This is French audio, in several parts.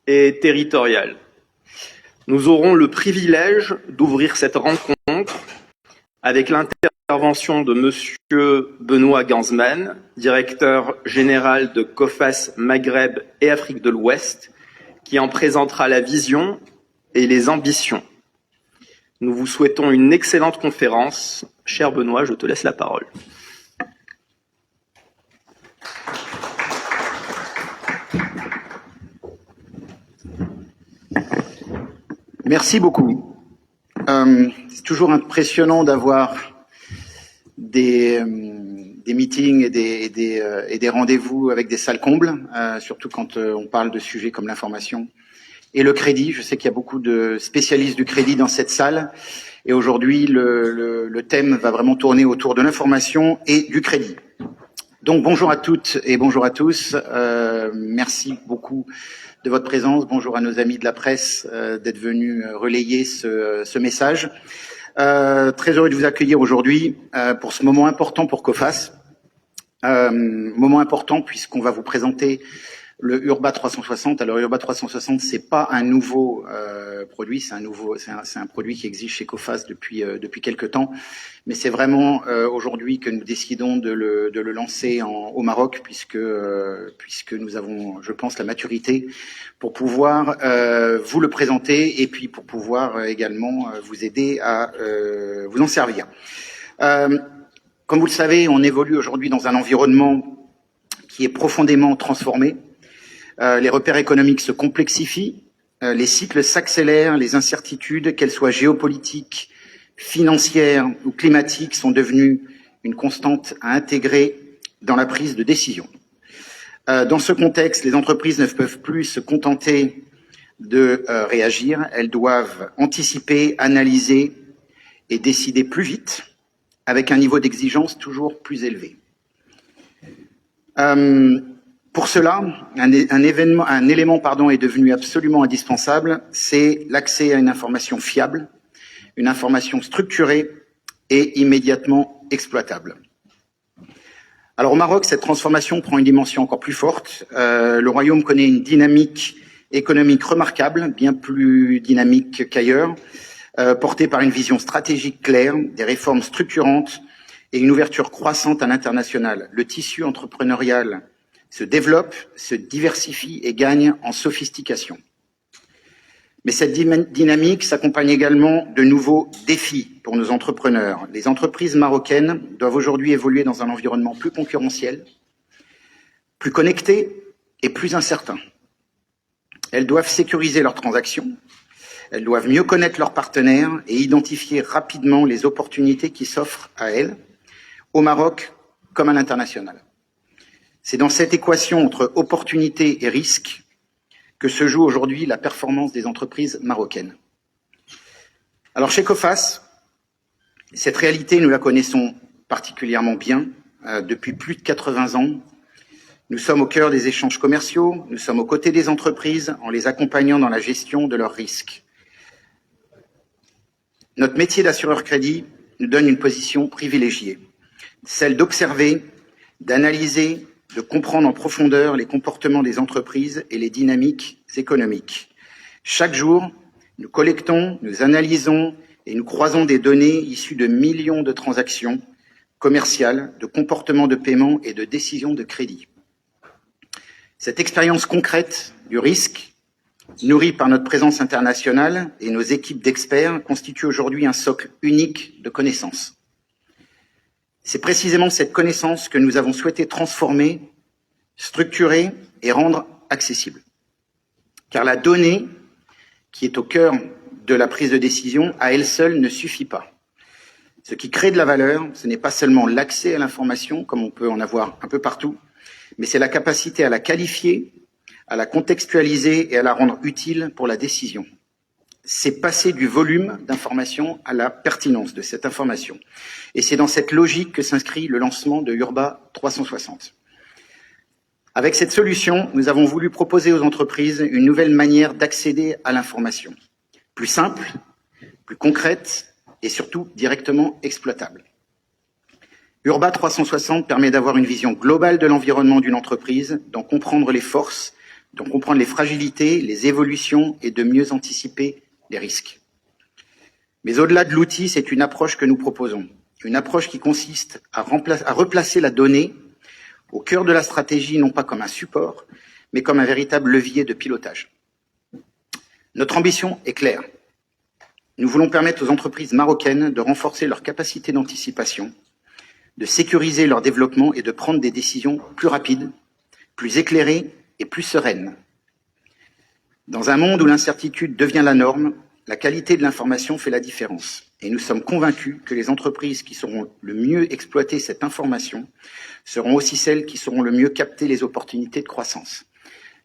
et territoriale. Nous aurons le privilège d'ouvrir cette rencontre avec l'intervention de Monsieur Benoît Gansman, directeur général de COFAS Maghreb et Afrique de l'Ouest, qui en présentera la vision et les ambitions. Nous vous souhaitons une excellente conférence. Cher Benoît, je te laisse la parole. Merci beaucoup. C'est toujours impressionnant d'avoir des meetings et des rendez-vous avec des salles combles, surtout quand on parle de sujets comme l'information et le crédit. Je sais qu'il y a beaucoup de spécialistes du crédit dans cette salle. Et aujourd'hui, le thème va vraiment tourner autour de l'information et du crédit. Donc bonjour à toutes et bonjour à tous. Merci beaucoup de votre présence. Bonjour à nos amis de la presse d'être venus relayer ce message. Très heureux de vous accueillir aujourd'hui pour ce moment important pour COFAS. Moment important puisqu'on va vous présenter le Urba 360. Alors Urba 360, c'est pas un nouveau produit, c'est un produit qui existe chez COFAS depuis quelque temps, mais c'est vraiment aujourd'hui que nous décidons de le lancer au Maroc, puisque nous avons, je pense, la maturité pour pouvoir vous le présenter et puis pour pouvoir également vous aider à vous en servir. Comme vous le savez, on évolue aujourd'hui dans un environnement qui est profondément transformé. Les repères économiques se complexifient, les cycles s'accélèrent, les incertitudes, qu'elles soient géopolitiques, financières ou climatiques, sont devenues une constante à intégrer dans la prise de décision. Dans ce contexte, les entreprises ne peuvent plus se contenter de réagir, elles doivent anticiper, analyser et décider plus vite, avec un niveau d'exigence toujours plus élevé. Pour cela, un élément est devenu absolument indispensable, c'est l'accès à une information fiable, une information structurée et immédiatement exploitable. Alors au Maroc, cette transformation prend une dimension encore plus forte. Le Royaume connaît une dynamique économique remarquable, bien plus dynamique qu'ailleurs, portée par une vision stratégique claire, des réformes structurantes et une ouverture croissante à l'international. Le tissu entrepreneurial se développe, se diversifie et gagne en sophistication. Mais cette dynamique s'accompagne également de nouveaux défis pour nos entrepreneurs. Les entreprises marocaines doivent aujourd'hui évoluer dans un environnement plus concurrentiel, plus connecté et plus incertain. Elles doivent sécuriser leurs transactions, elles doivent mieux connaître leurs partenaires et identifier rapidement les opportunités qui s'offrent à elles, au Maroc comme à l'international. C'est dans cette équation entre opportunité et risque que se joue aujourd'hui la performance des entreprises marocaines. Alors chez COFAS, cette réalité, nous la connaissons particulièrement bien depuis plus de 80 ans. Nous sommes au cœur des échanges commerciaux, nous sommes aux côtés des entreprises en les accompagnant dans la gestion de leurs risques. Notre métier d'assureur crédit nous donne une position privilégiée, celle d'observer, d'analyser, de comprendre en profondeur les comportements des entreprises et les dynamiques économiques. Chaque jour, nous collectons, nous analysons et nous croisons des données issues de millions de transactions commerciales, de comportements de paiement et de décisions de crédit. Cette expérience concrète du risque, nourrie par notre présence internationale et nos équipes d'experts, constitue aujourd'hui un socle unique de connaissances. C'est précisément cette connaissance que nous avons souhaité transformer, structurer et rendre accessible. Car la donnée, qui est au cœur de la prise de décision, à elle seule ne suffit pas. Ce qui crée de la valeur, ce n'est pas seulement l'accès à l'information, comme on peut en avoir un peu partout, mais c'est la capacité à la qualifier, à la contextualiser et à la rendre utile pour la décision. C'est passer du volume d'information à la pertinence de cette information. Et c'est dans cette logique que s'inscrit le lancement de Urba 360. Avec cette solution, nous avons voulu proposer aux entreprises une nouvelle manière d'accéder à l'information, plus simple, plus concrète et surtout directement exploitable. Urba 360 permet d'avoir une vision globale de l'environnement d'une entreprise, d'en comprendre les forces, d'en comprendre les fragilités, les évolutions et de mieux anticiper les risques. Mais au-delà de l'outil, c'est une approche que nous proposons. Une approche qui consiste à replacer la donnée au cœur de la stratégie, non pas comme un support, mais comme un véritable levier de pilotage. Notre ambition est claire. Nous voulons permettre aux entreprises marocaines de renforcer leur capacité d'anticipation, de sécuriser leur développement et de prendre des décisions plus rapides, plus éclairées et plus sereines. Dans un monde où l'incertitude devient la norme, la qualité de l'information fait la différence. Et nous sommes convaincus que les entreprises qui sauront le mieux exploiter cette information seront aussi celles qui sauront le mieux capter les opportunités de croissance.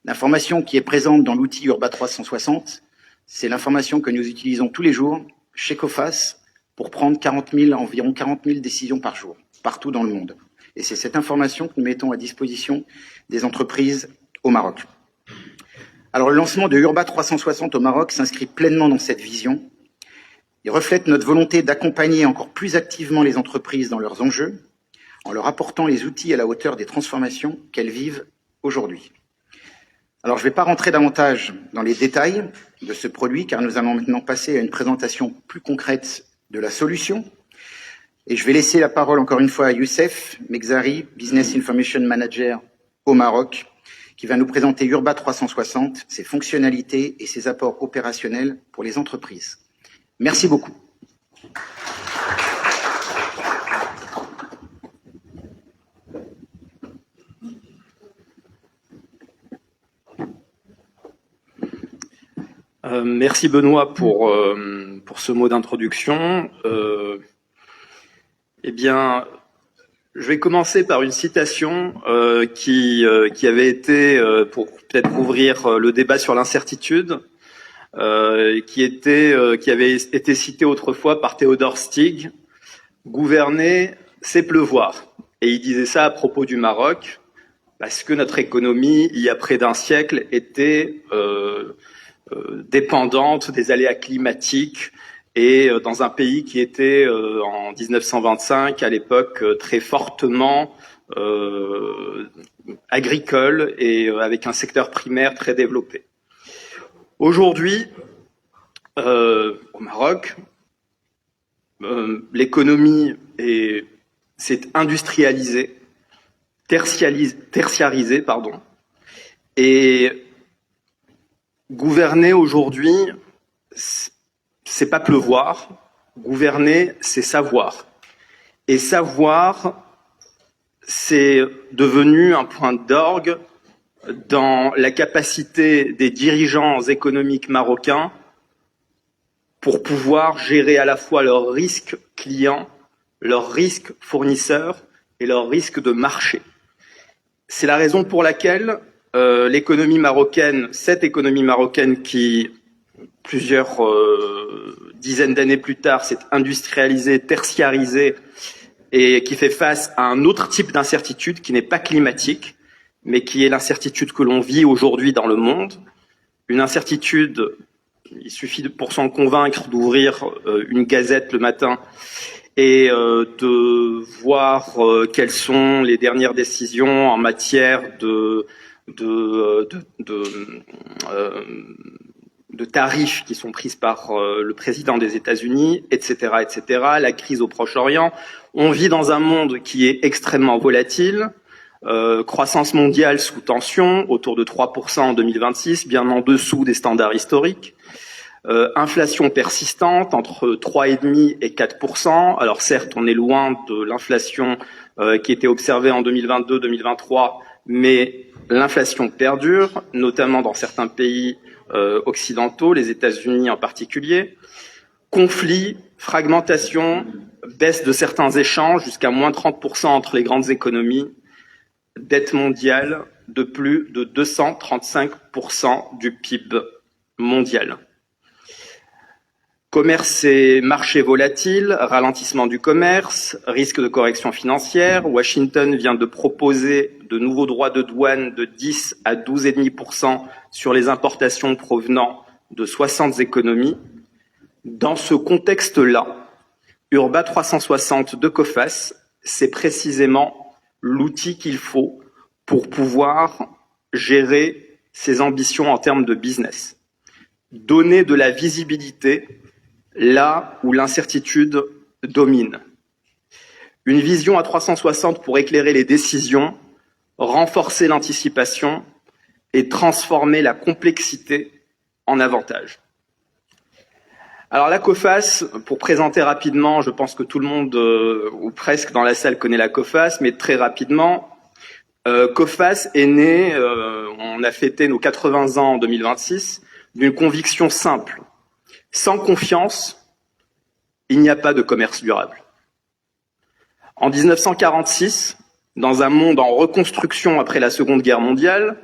L'information qui est présente dans l'outil Urba 360, c'est l'information que nous utilisons tous les jours chez Coface pour prendre environ 40 000 décisions par jour, partout dans le monde. Et c'est cette information que nous mettons à disposition des entreprises au Maroc. Alors, le lancement de Urba 360 au Maroc s'inscrit pleinement dans cette vision. Il reflète notre volonté d'accompagner encore plus activement les entreprises dans leurs enjeux, en leur apportant les outils à la hauteur des transformations qu'elles vivent aujourd'hui. Alors, je ne vais pas rentrer davantage dans les détails de ce produit, car nous allons maintenant passer à une présentation plus concrète de la solution. Et je vais laisser la parole encore une fois à Youssef Mekzari, Business Information Manager au Maroc, qui va nous présenter Urba 360, ses fonctionnalités et ses apports opérationnels pour les entreprises. Merci beaucoup. Merci Benoît pour ce mot d'introduction. Eh bien, je vais commencer par une citation qui avait été, pour peut-être ouvrir le débat sur l'incertitude, qui avait été citée autrefois par Théodore Stig. Gouverner, c'est pleuvoir. Et il disait ça à propos du Maroc, parce que notre économie, il y a près d'un siècle, était dépendante des aléas climatiques, et dans un pays qui était en 1925 à l'époque très fortement agricole et avec un secteur primaire très développé. Aujourd'hui, au Maroc, l'économie s'est industrialisée, tertiarisée, et gouverner aujourd'hui, c'est pas pleuvoir. Gouverner, c'est savoir. Et savoir, c'est devenu un point d'orgue dans la capacité des dirigeants économiques marocains pour pouvoir gérer à la fois leurs risques clients, leurs risques fournisseurs et leurs risques de marché. C'est la raison pour laquelle l'économie marocaine, cette économie marocaine qui, plusieurs dizaines d'années plus tard, s'est industrialisée, tertiarisée et qui fait face à un autre type d'incertitude qui n'est pas climatique, mais qui est l'incertitude que l'on vit aujourd'hui dans le monde. Une incertitude, il suffit pour s'en convaincre d'ouvrir une gazette le matin et de voir quelles sont les dernières décisions en matière de tarifs qui sont prises par le président des États-Unis, etc., etc., la crise au Proche-Orient. On vit dans un monde qui est extrêmement volatile, croissance mondiale sous tension, autour de 3% en 2026, bien en dessous des standards historiques, inflation persistante entre 3,5 et 4%. Alors certes, on est loin de l'inflation qui était observée en 2022-2023, mais l'inflation perdure, notamment dans certains pays occidentaux, les États-Unis en particulier. Conflits, fragmentation, baisse de certains échanges jusqu'à moins 30% entre les grandes économies, dette mondiale de plus de 235% du PIB mondial. Commerce et marché volatiles, ralentissement du commerce, risque de correction financière. Washington vient de proposer de nouveaux droits de douane de 10 à 12,5% sur les importations provenant de 60 économies. Dans ce contexte-là, Urba 360 de Coface, c'est précisément l'outil qu'il faut pour pouvoir gérer ses ambitions en termes de business. Donner de la visibilité là où l'incertitude domine. Une vision à 360 pour éclairer les décisions, renforcer l'anticipation et transformer la complexité en avantage. Alors la COFAS, pour présenter rapidement, je pense que tout le monde, ou presque dans la salle, connaît la COFAS, mais très rapidement, COFAS est née, on a fêté nos 80 ans en 2026, d'une conviction simple. Sans confiance, il n'y a pas de commerce durable. En 1946, dans un monde en reconstruction après la Seconde Guerre mondiale,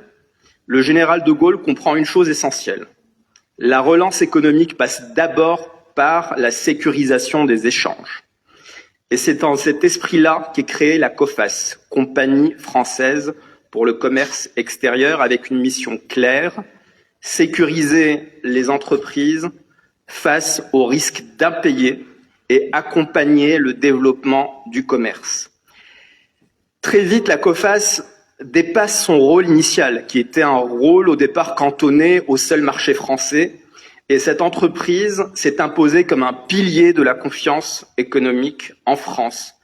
le général de Gaulle comprend une chose essentielle. La relance économique passe d'abord par la sécurisation des échanges. Et c'est dans cet esprit-là qu'est créée la COFAS, Compagnie française pour le commerce extérieur, avec une mission claire, sécuriser les entreprises face au risque d'impayés et accompagner le développement du commerce. Très vite, la COFAS dépasse son rôle initial, qui était un rôle au départ cantonné au seul marché français, et cette entreprise s'est imposée comme un pilier de la confiance économique en France,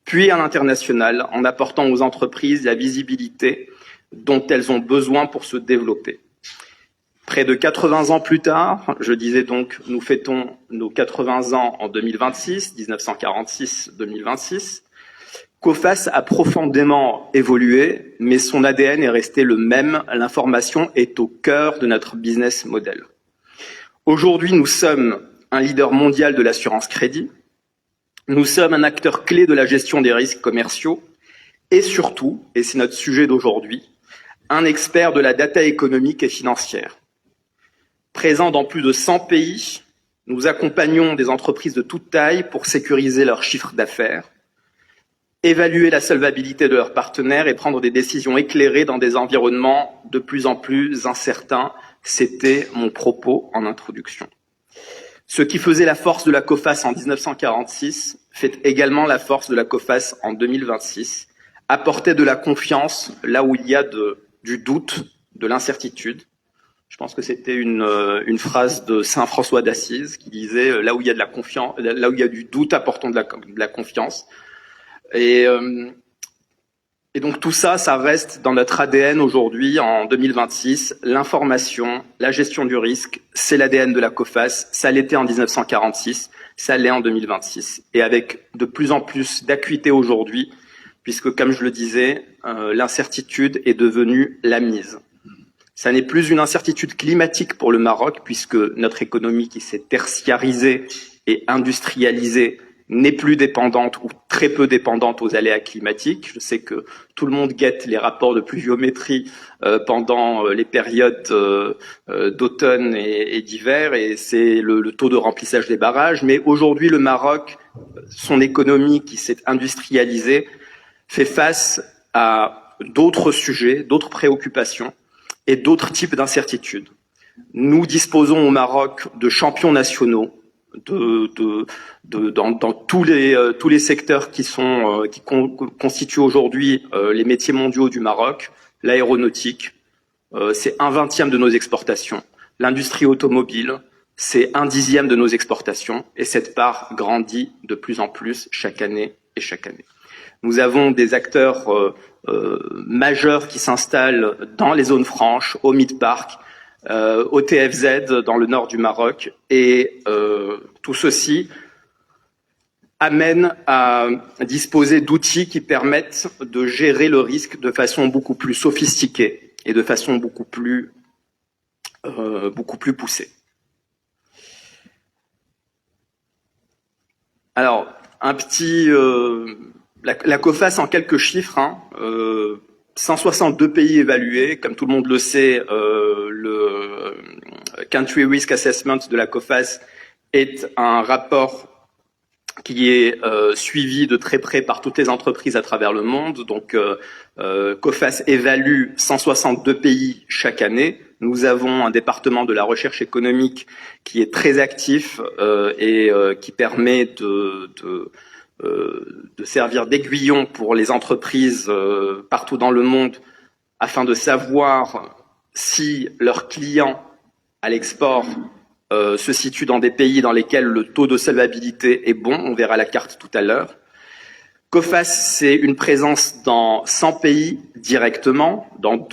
puis à l'international, en apportant aux entreprises la visibilité dont elles ont besoin pour se développer. Près de 80 ans plus tard, je disais donc, nous fêtons nos 80 ans en 2026, 1946-2026. COFAS a profondément évolué, mais son ADN est resté le même. L'information est au cœur de notre business model. Aujourd'hui, nous sommes un leader mondial de l'assurance crédit. Nous sommes un acteur clé de la gestion des risques commerciaux. Et surtout, et c'est notre sujet d'aujourd'hui, un expert de la data économique et financière. Présent dans plus de 100 pays, nous accompagnons des entreprises de toute taille pour sécuriser leur chiffre d'affaires, évaluer la solvabilité de leurs partenaires et prendre des décisions éclairées dans des environnements de plus en plus incertains. C'était mon propos en introduction. Ce qui faisait la force de la COFAS en 1946 fait également la force de la COFAS en 2026. Apporter de la confiance là où il y a du doute, de l'incertitude. Je pense que c'était une phrase de Saint François d'Assise qui disait là où il y a de la confiance, là où il y a du doute, apportons de la confiance. Et donc tout ça, ça reste dans notre ADN aujourd'hui en 2026. L'information, la gestion du risque, c'est l'ADN de la COFAS. Ça l'était en 1946, ça l'est en 2026. Et avec de plus en plus d'acuité aujourd'hui, puisque comme je le disais, l'incertitude est devenue la mise. Ça n'est plus une incertitude climatique pour le Maroc, puisque notre économie qui s'est tertiarisée et industrialisée n'est plus dépendante ou très peu dépendante aux aléas climatiques. Je sais que tout le monde guette les rapports de pluviométrie pendant les périodes d'automne et d'hiver, et c'est le taux de remplissage des barrages. Mais aujourd'hui, le Maroc, son économie qui s'est industrialisée, fait face à d'autres sujets, d'autres préoccupations et d'autres types d'incertitudes. Nous disposons au Maroc de champions nationaux dans tous les secteurs qui constituent aujourd'hui les métiers mondiaux du Maroc. L'aéronautique, c'est 1/20 de nos exportations. L'industrie automobile, c'est 1/10 de nos exportations. Et cette part grandit de plus en plus chaque année et chaque année. Nous avons des acteurs majeurs qui s'installent dans les zones franches, au Mid-Park, au TFZ dans le nord du Maroc, et tout ceci amène à disposer d'outils qui permettent de gérer le risque de façon beaucoup plus sophistiquée et de façon beaucoup plus poussée. Alors, un petit... La COFAS en quelques chiffres, 162 pays évalués, comme tout le monde le sait, le Country Risk Assessment de la COFAS est un rapport qui est suivi de très près par toutes les entreprises à travers le monde. Donc, COFAS évalue 162 pays chaque année. Nous avons un département de la recherche économique qui est très actif et qui permet de servir d'aiguillon pour les entreprises partout dans le monde afin de savoir si leurs clients à l'export se situent dans des pays dans lesquels le taux de solvabilité est bon, on verra la carte tout à l'heure. Coface, c'est une présence dans 100 pays directement, dans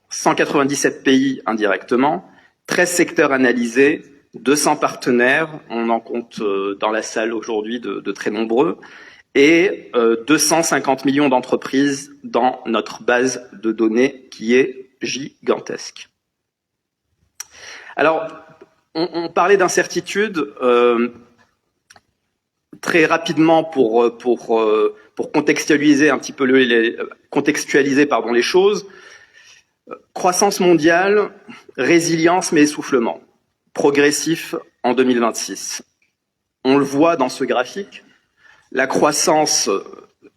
197 pays indirectement, 13 secteurs analysés, 200 partenaires, on en compte dans la salle aujourd'hui de très nombreux, et 250 millions d'entreprises dans notre base de données qui est gigantesque. Alors, on parlait d'incertitude. Très rapidement pour contextualiser un petit peu les choses. Croissance mondiale, résilience mais essoufflement, progressif en 2026. On le voit dans ce graphique, la croissance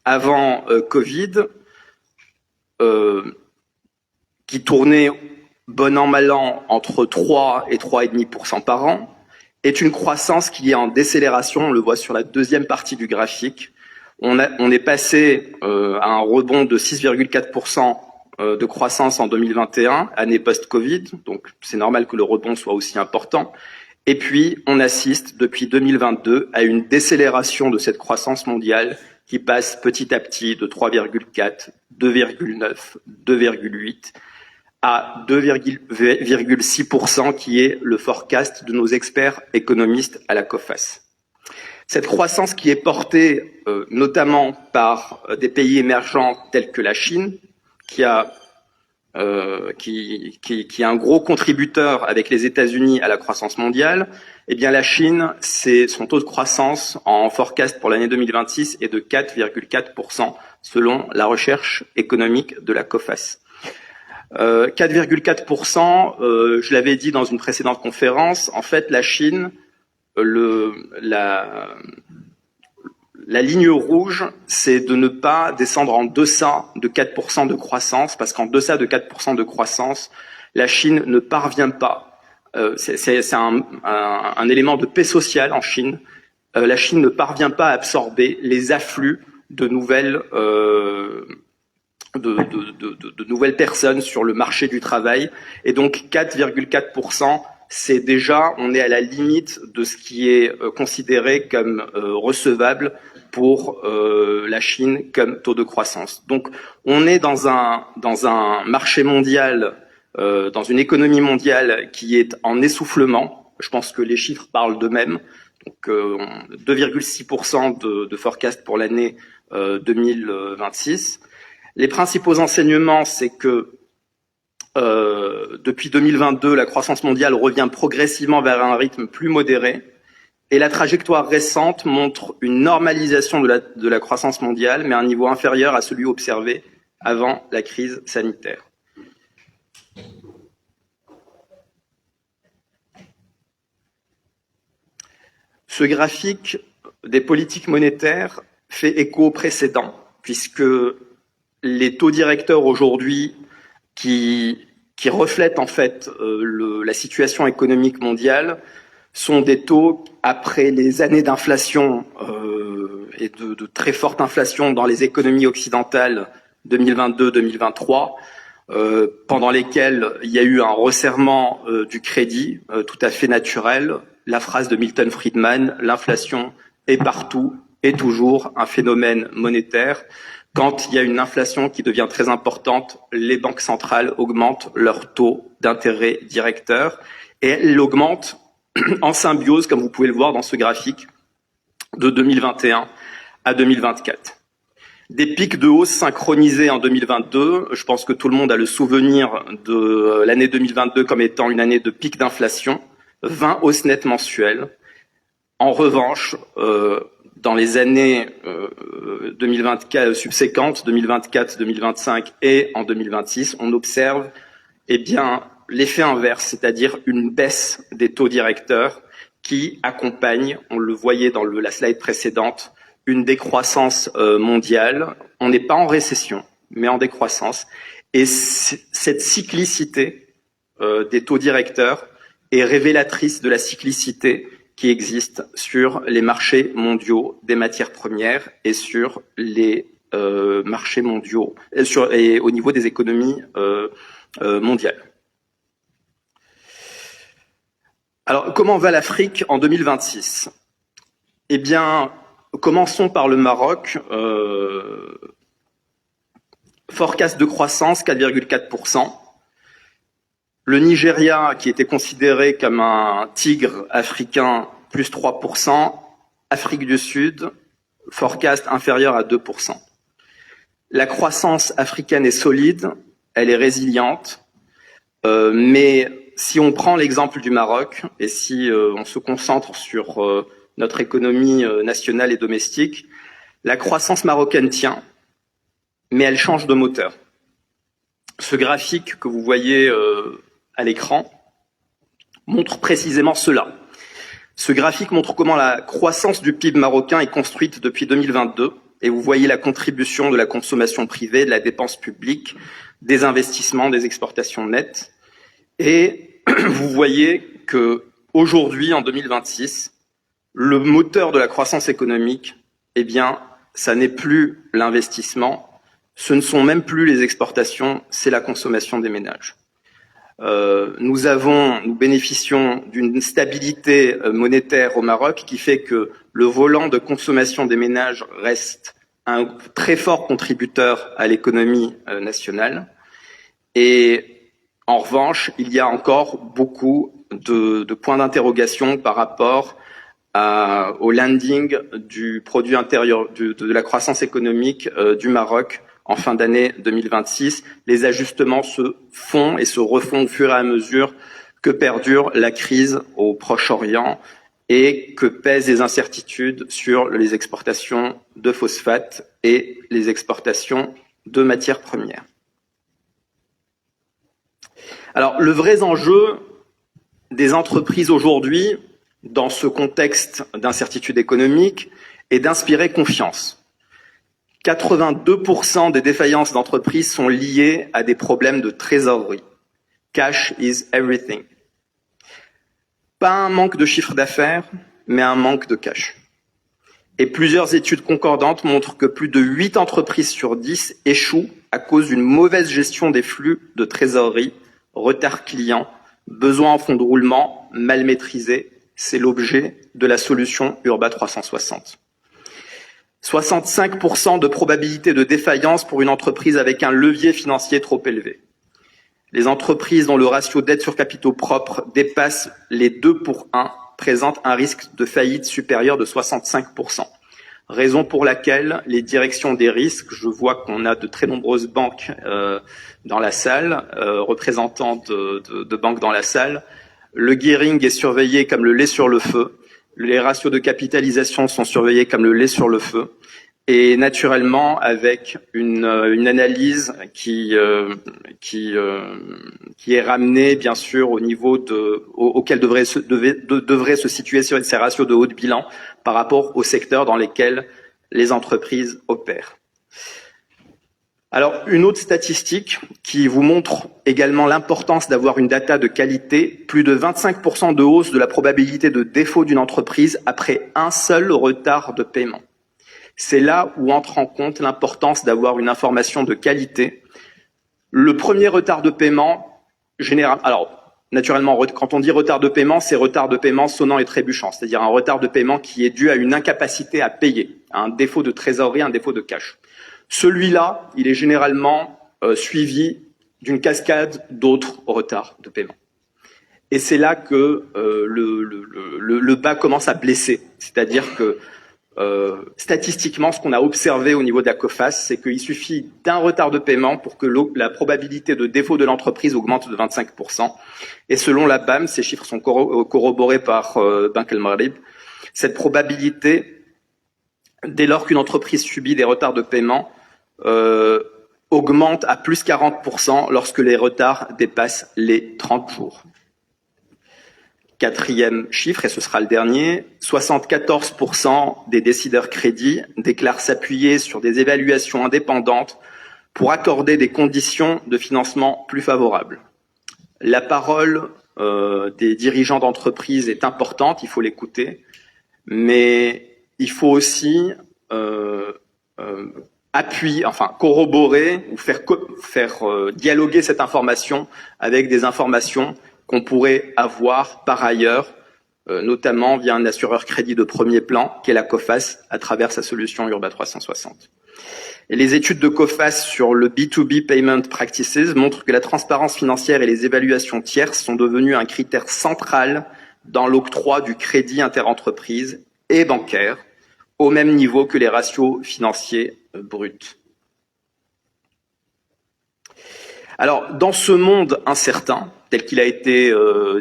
avant Covid, qui tournait bon an mal an entre 3 et 3,5% par an, est une croissance qui est en décélération, on le voit sur la deuxième partie du graphique. On est passé à un rebond de 6,4% de croissance en 2021, année post-Covid, donc c'est normal que le rebond soit aussi important. Et puis, on assiste depuis 2022 à une décélération de cette croissance mondiale qui passe petit à petit de 3,4, 2,9, 2,8 à 2,6% qui est le forecast de nos experts économistes à la Coface. Cette croissance qui est portée notamment par des pays émergents tels que la Chine, qui est un gros contributeur avec les États-Unis à la croissance mondiale, eh bien la Chine, son taux de croissance en forecast pour l'année 2026 est de 4,4% selon la recherche économique de la Coface. 4,4%, je l'avais dit dans une précédente conférence, en fait la Chine, la ligne rouge, c'est de ne pas descendre en deçà de 4% de croissance, parce qu'en deçà de 4% de croissance, la Chine ne parvient pas. C'est un élément de paix sociale en Chine. La Chine ne parvient pas à absorber les afflux de nouvelles nouvelles personnes sur le marché du travail. Et donc 4,4%, c'est déjà, on est à la limite de ce qui est considéré comme recevable pour la Chine comme taux de croissance. Donc on est dans un marché mondial, dans une économie mondiale qui est en essoufflement. Je pense que les chiffres parlent d'eux-mêmes. Donc 2,6% de forecast pour l'année 2026. Les principaux enseignements, c'est que depuis 2022, la croissance mondiale revient progressivement vers un rythme plus modéré et la trajectoire récente montre une normalisation de la croissance mondiale, mais à un niveau inférieur à celui observé avant la crise sanitaire. Ce graphique des politiques monétaires fait écho au précédent, puisque les taux directeurs aujourd'hui qui reflètent en fait la situation économique mondiale sont des taux après les années d'inflation et de très forte inflation dans les économies occidentales 2022-2023, pendant lesquelles il y a eu un resserrement du crédit tout à fait naturel. La phrase de Milton Friedman, l'inflation est partout et toujours un phénomène monétaire. Quand il y a une inflation qui devient très importante, les banques centrales augmentent leur taux d'intérêt directeur et elles l'augmentent en symbiose, comme vous pouvez le voir dans ce graphique, de 2021 à 2024. Des pics de hausse synchronisés en 2022, je pense que tout le monde a le souvenir de l'année 2022 comme étant une année de pic d'inflation, 20 hausses nettes mensuelles. En revanche, dans les années 2024 subséquentes, 2024, 2025 et en 2026, on observe l'effet inverse, c'est-à-dire une baisse des taux directeurs qui accompagne, on le voyait dans la slide précédente, une décroissance mondiale. On n'est pas en récession, mais en décroissance. Et cette cyclicité des taux directeurs est révélatrice de la cyclicité qui existe sur les marchés mondiaux des matières premières et sur les marchés mondiaux et au niveau des économies mondiales. Alors, comment va l'Afrique en 2026? Eh bien, commençons par le Maroc. Forecast de croissance 4,4%. Le Nigeria, qui était considéré comme un tigre africain, plus 3%. Afrique du Sud, forecast inférieur à 2%. La croissance africaine est solide, elle est résiliente, mais si on prend l'exemple du Maroc et si on se concentre sur notre économie nationale et domestique, la croissance marocaine tient, mais elle change de moteur. Ce graphique que vous voyez à l'écran montre précisément cela. Ce graphique montre comment la croissance du PIB marocain est construite depuis 2022, et vous voyez la contribution de la consommation privée, de la dépense publique, des investissements, des exportations nettes. Et vous voyez que aujourd'hui, en 2026, le moteur de la croissance économique, eh bien, ça n'est plus l'investissement, ce ne sont même plus les exportations, c'est la consommation des ménages. Nous bénéficions d'une stabilité monétaire au Maroc qui fait que le volant de consommation des ménages reste un très fort contributeur à l'économie nationale. Et en revanche, il y a encore beaucoup de points d'interrogation par rapport au landing du produit intérieur, de la croissance économique du Maroc en fin d'année 2026. Les ajustements se font et se refont au fur et à mesure que perdure la crise au Proche-Orient et que pèsent les incertitudes sur les exportations de phosphate et les exportations de matières premières. Alors, le vrai enjeu des entreprises aujourd'hui, dans ce contexte d'incertitude économique, est d'inspirer confiance. 82% des défaillances d'entreprises sont liées à des problèmes de trésorerie. Cash is everything. Pas un manque de chiffre d'affaires, mais un manque de cash. Et plusieurs études concordantes montrent que plus de 8 entreprises sur 10 échouent à cause d'une mauvaise gestion des flux de trésorerie, retard client, besoin en fonds de roulement mal maîtrisés. C'est l'objet de la solution Urba 360. 65% de probabilité de défaillance pour une entreprise avec un levier financier trop élevé. Les entreprises dont le ratio dette sur capitaux propres dépasse les 2:1 présentent un risque de faillite supérieur de 65%. Raison pour laquelle les directions des risques, je vois qu'on a de très nombreuses banques dans la salle, représentants de banques dans la salle. Le gearing est surveillé comme le lait sur le feu. Les ratios de capitalisation sont surveillés comme le lait sur le feu. Et naturellement, avec une analyse qui est ramenée, bien sûr, au niveau auquel devrait se situer sur ces ratios de haut de bilan par rapport aux secteurs dans lesquels les entreprises opèrent. Alors, une autre statistique qui vous montre également l'importance d'avoir une data de qualité, plus de 25% de hausse de la probabilité de défaut d'une entreprise après un seul retard de paiement. C'est là où entre en compte l'importance d'avoir une information de qualité. Le premier retard de paiement, naturellement, quand on dit retard de paiement, c'est retard de paiement sonnant et trébuchant, c'est-à-dire un retard de paiement qui est dû à une incapacité à payer, à un défaut de trésorerie, un défaut de cash. Celui-là, il est généralement suivi d'une cascade d'autres retards de paiement. Et c'est là que le bas commence à blesser. C'est-à-dire que statistiquement, ce qu'on a observé au niveau de la COFAS, c'est qu'il suffit d'un retard de paiement pour que la probabilité de défaut de l'entreprise augmente de 25%. Et selon la BAM, ces chiffres sont corroborés par Banque El Maghrib, cette probabilité, dès lors qu'une entreprise subit des retards de paiement, augmente à plus 40% lorsque les retards dépassent les 30 jours. Quatrième chiffre, et ce sera le dernier, 74% des décideurs crédits déclarent s'appuyer sur des évaluations indépendantes pour accorder des conditions de financement plus favorables. La parole des dirigeants d'entreprise est importante, il faut l'écouter, mais il faut aussi corroborer ou faire dialoguer cette information avec des informations qu'on pourrait avoir par ailleurs notamment via un assureur crédit de premier plan, qui est la Coface, à travers sa solution Urba 360. Et les études de Coface sur le B2B Payment Practices montrent que la transparence financière et les évaluations tierces sont devenues un critère central dans l'octroi du crédit interentreprise et bancaire, au même niveau que les ratios financiers bruts. Alors, dans ce monde incertain, tel qu'il a été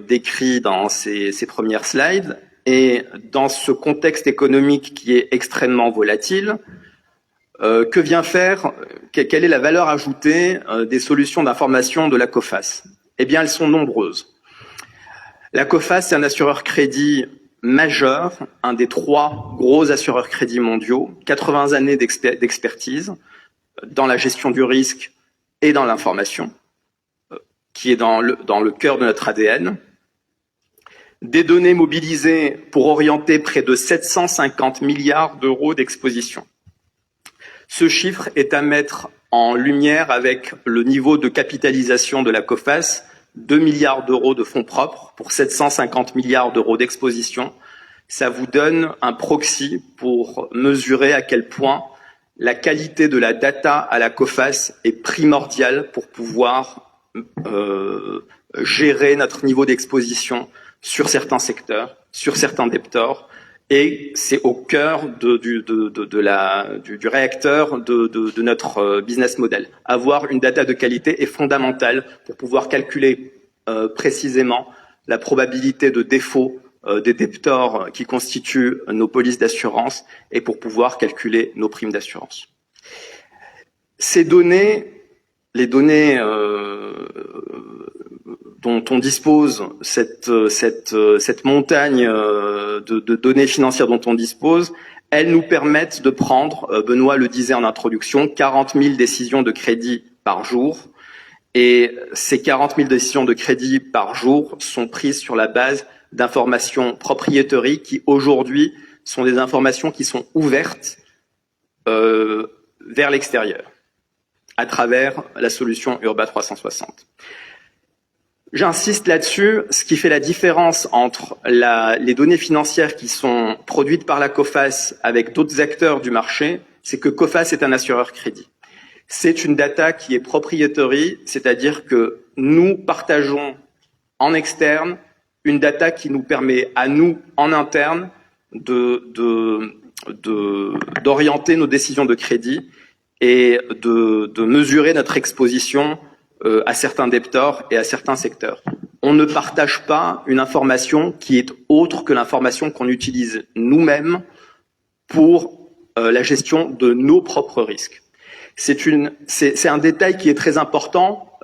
décrit dans ces premières slides, et dans ce contexte économique qui est extrêmement volatile, que vient faire, quelle est la valeur ajoutée des solutions d'information de la Coface? Eh bien, elles sont nombreuses. La Coface est un assureur crédit majeur, un des 3 gros assureurs crédits mondiaux, 80 années d'expertise dans la gestion du risque et dans l'information, qui est dans le cœur de notre ADN. Des données mobilisées pour orienter près de 750 milliards d'euros d'exposition. Ce chiffre est à mettre en lumière avec le niveau de capitalisation de la Coface, 2 milliards d'euros de fonds propres pour 750 milliards d'euros d'exposition. Ça vous donne un proxy pour mesurer à quel point la qualité de la data à la Coface est primordiale pour pouvoir gérer notre niveau d'exposition sur certains secteurs, sur certains debtors, et c'est au cœur du réacteur de notre business model. Avoir une data de qualité est fondamental pour pouvoir calculer précisément la probabilité de défaut des debtors qui constituent nos polices d'assurance et pour pouvoir calculer nos primes d'assurance. Ces données, les données dont on dispose, cette montagne de données financières dont on dispose, elles nous permettent de prendre, Benoît le disait en introduction, 40 000 décisions de crédit par jour. Et ces 40 000 décisions de crédit par jour sont prises sur la base d'informations propriétaires qui, aujourd'hui, sont des informations qui sont ouvertes vers l'extérieur, à travers la solution Urba 360. J'insiste là-dessus, ce qui fait la différence entre les données financières qui sont produites par la Coface avec d'autres acteurs du marché, c'est que Coface est un assureur crédit. C'est une data qui est propriétaire, c'est-à-dire que nous partageons en externe une data qui nous permet à nous, en interne, d'orienter nos décisions de crédit et de mesurer notre exposition à certains debtors et à certains secteurs. On ne partage pas une information qui est autre que l'information qu'on utilise nous-mêmes pour la gestion de nos propres risques. C'est un détail qui est très important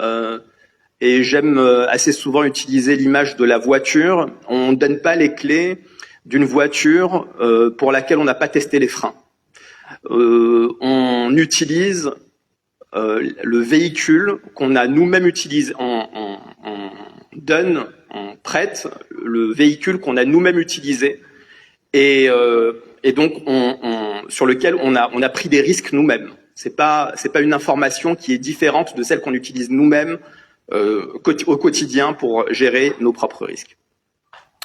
et j'aime assez souvent utiliser l'image de la voiture. On ne donne pas les clés d'une voiture pour laquelle on n'a pas testé les freins. On utilise le véhicule qu'on a nous-mêmes utilisé, on prête le véhicule qu'on a nous-mêmes utilisé et donc sur lequel on a pris des risques nous-mêmes. C'est pas une information qui est différente de celle qu'on utilise nous-mêmes au quotidien pour gérer nos propres risques.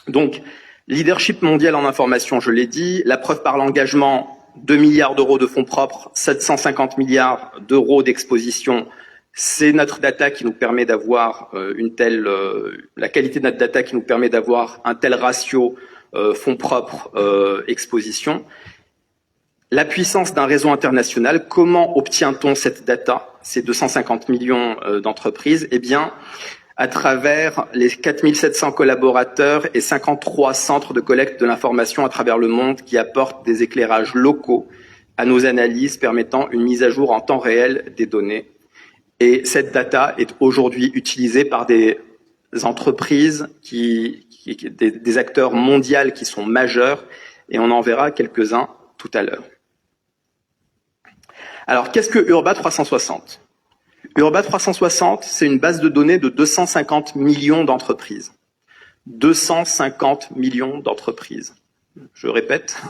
Donc, leadership mondial en information, je l'ai dit, la preuve par l'engagement, 2 milliards d'euros de fonds propres, 750 milliards d'euros d'exposition, c'est notre data qui nous permet d'avoir la qualité de notre data qui nous permet d'avoir un tel ratio fonds propres exposition. La puissance d'un réseau international, comment obtient-on cette data, ces 250 millions d'entreprises? Eh bien, à travers les 4700 collaborateurs et 53 centres de collecte de l'information à travers le monde qui apportent des éclairages locaux à nos analyses permettant une mise à jour en temps réel des données. Et cette data est aujourd'hui utilisée par des entreprises, des acteurs mondiaux qui sont majeurs, et on en verra quelques-uns tout à l'heure. Alors, qu'est-ce que Urba 360 ? Urba 360, c'est une base de données de 250 millions d'entreprises. 250 millions d'entreprises. Je répète,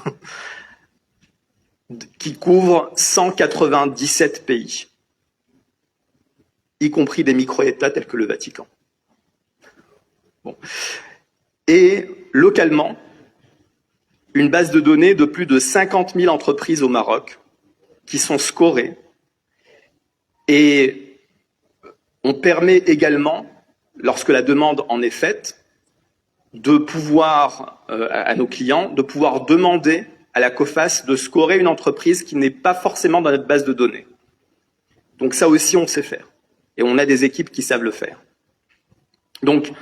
qui couvre 197 pays, y compris des micro-États tels que le Vatican. Bon. Et localement une base de données de plus de 50 000 entreprises au Maroc qui sont scorées. Et on permet également, lorsque la demande en est faite, de pouvoir, à nos clients, de pouvoir demander à la COFAS de scorer une entreprise qui n'est pas forcément dans notre base de données. Donc ça aussi, on sait faire. Et on a des équipes qui savent le faire. Donc,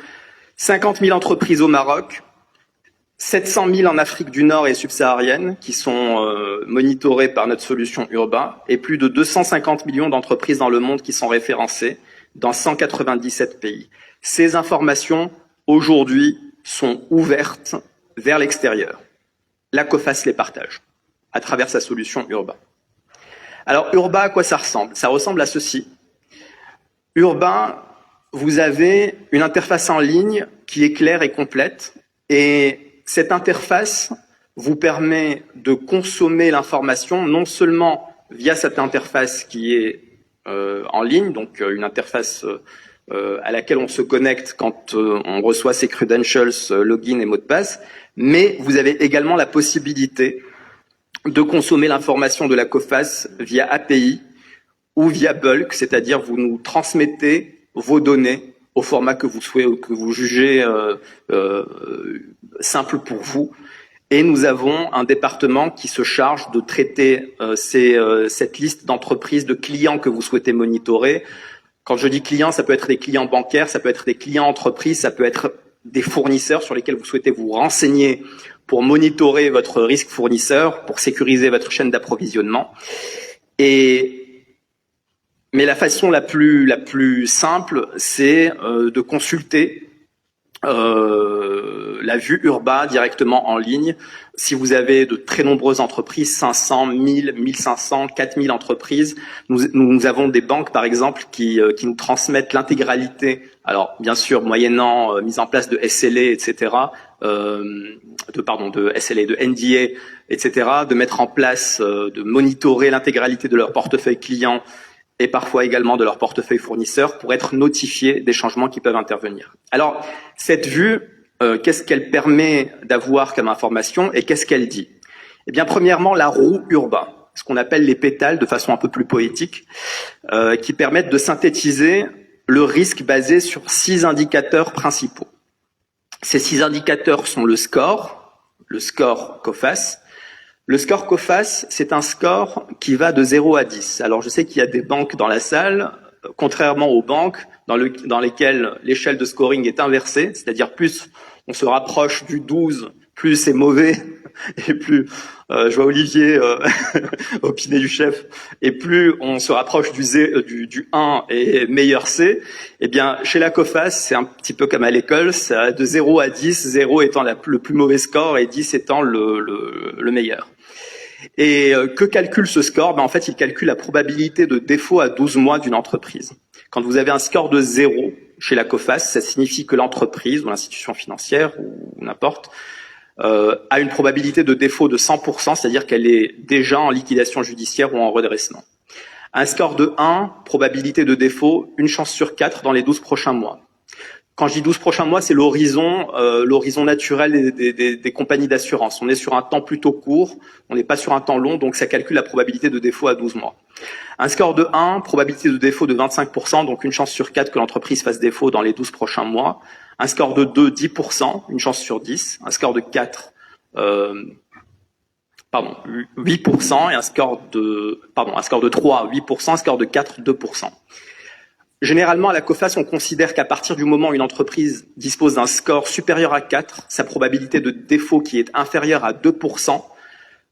50 000 entreprises au Maroc, 700 000 en Afrique du Nord et subsaharienne qui sont monitorées par notre solution Urba, et plus de 250 millions d'entreprises dans le monde qui sont référencées dans 197 pays. Ces informations, aujourd'hui, sont ouvertes vers l'extérieur. La COFAS les partage à travers sa solution Urba. Alors, Urba, à quoi ça ressemble? Ça ressemble à ceci. Urba, vous avez une interface en ligne qui est claire et complète, et cette interface vous permet de consommer l'information non seulement via cette interface qui est en ligne, donc une interface à laquelle on se connecte quand on reçoit ses credentials, login et mot de passe, mais vous avez également la possibilité de consommer l'information de la COFAS via API ou via bulk, c'est-à-dire vous nous transmettez vos données au format que vous souhaitez, que vous jugez simple pour vous. Et nous avons un département qui se charge de traiter cette liste d'entreprises, de clients que vous souhaitez monitorer. Quand je dis clients, ça peut être des clients bancaires, ça peut être des clients entreprises, ça peut être des fournisseurs sur lesquels vous souhaitez vous renseigner pour monitorer votre risque fournisseur, pour sécuriser votre chaîne d'approvisionnement. Mais la façon la plus simple, c'est de consulter la vue Urba directement en ligne. Si vous avez de très nombreuses entreprises, 500, 1000, 1500, 4000 entreprises, nous avons des banques par exemple qui nous transmettent l'intégralité, alors bien sûr moyennant mise en place de SLA, etc., de SLA, de NDA, etc., de mettre en place, de monitorer l'intégralité de leur portefeuille client et parfois également de leur portefeuille fournisseur pour être notifiés des changements qui peuvent intervenir. Alors, cette vue, qu'est-ce qu'elle permet d'avoir comme information et qu'est-ce qu'elle dit? Eh bien, premièrement, la roue Urba, ce qu'on appelle les pétales de façon un peu plus poétique, qui permettent de synthétiser le risque basé sur 6 indicateurs principaux. Ces 6 indicateurs sont le score COFAS. Le score COFAS, c'est un score qui va de 0 à 10. Alors, je sais qu'il y a des banques dans la salle, contrairement aux banques dans lesquelles l'échelle de scoring est inversée, c'est-à-dire plus on se rapproche du 12, plus c'est mauvais, et plus, je vois Olivier opiner du chef, et plus on se rapproche du 1 et meilleur c'est, eh bien, chez la COFAS, c'est un petit peu comme à l'école, ça de 0 à 10, 0 étant le plus mauvais score et 10 étant le meilleur. Et que calcule ce score? Ben, en fait, il calcule la probabilité de défaut à 12 mois d'une entreprise. Quand vous avez un score de 0 chez la COFAS, ça signifie que l'entreprise ou l'institution financière ou n'importe a une probabilité de défaut de 100%, c'est-à-dire qu'elle est déjà en liquidation judiciaire ou en redressement. Un score de 1, probabilité de défaut, une chance sur 4 dans les 12 prochains mois. Quand je dis 12 prochains mois, c'est l'horizon naturel des compagnies d'assurance. On est sur un temps plutôt court, on n'est pas sur un temps long, donc ça calcule la probabilité de défaut à 12 mois. Un score de 1, probabilité de défaut de 25%, donc une chance sur 4 que l'entreprise fasse défaut dans les 12 prochains mois. Un score de 2, 10%, une chance sur 10. Un score de 4, 8%, et un score de 3, 8%, un score de 4, 2%. Généralement, à la COFAS, on considère qu'à partir du moment où une entreprise dispose d'un score supérieur à 4, sa probabilité de défaut qui est inférieure à 2%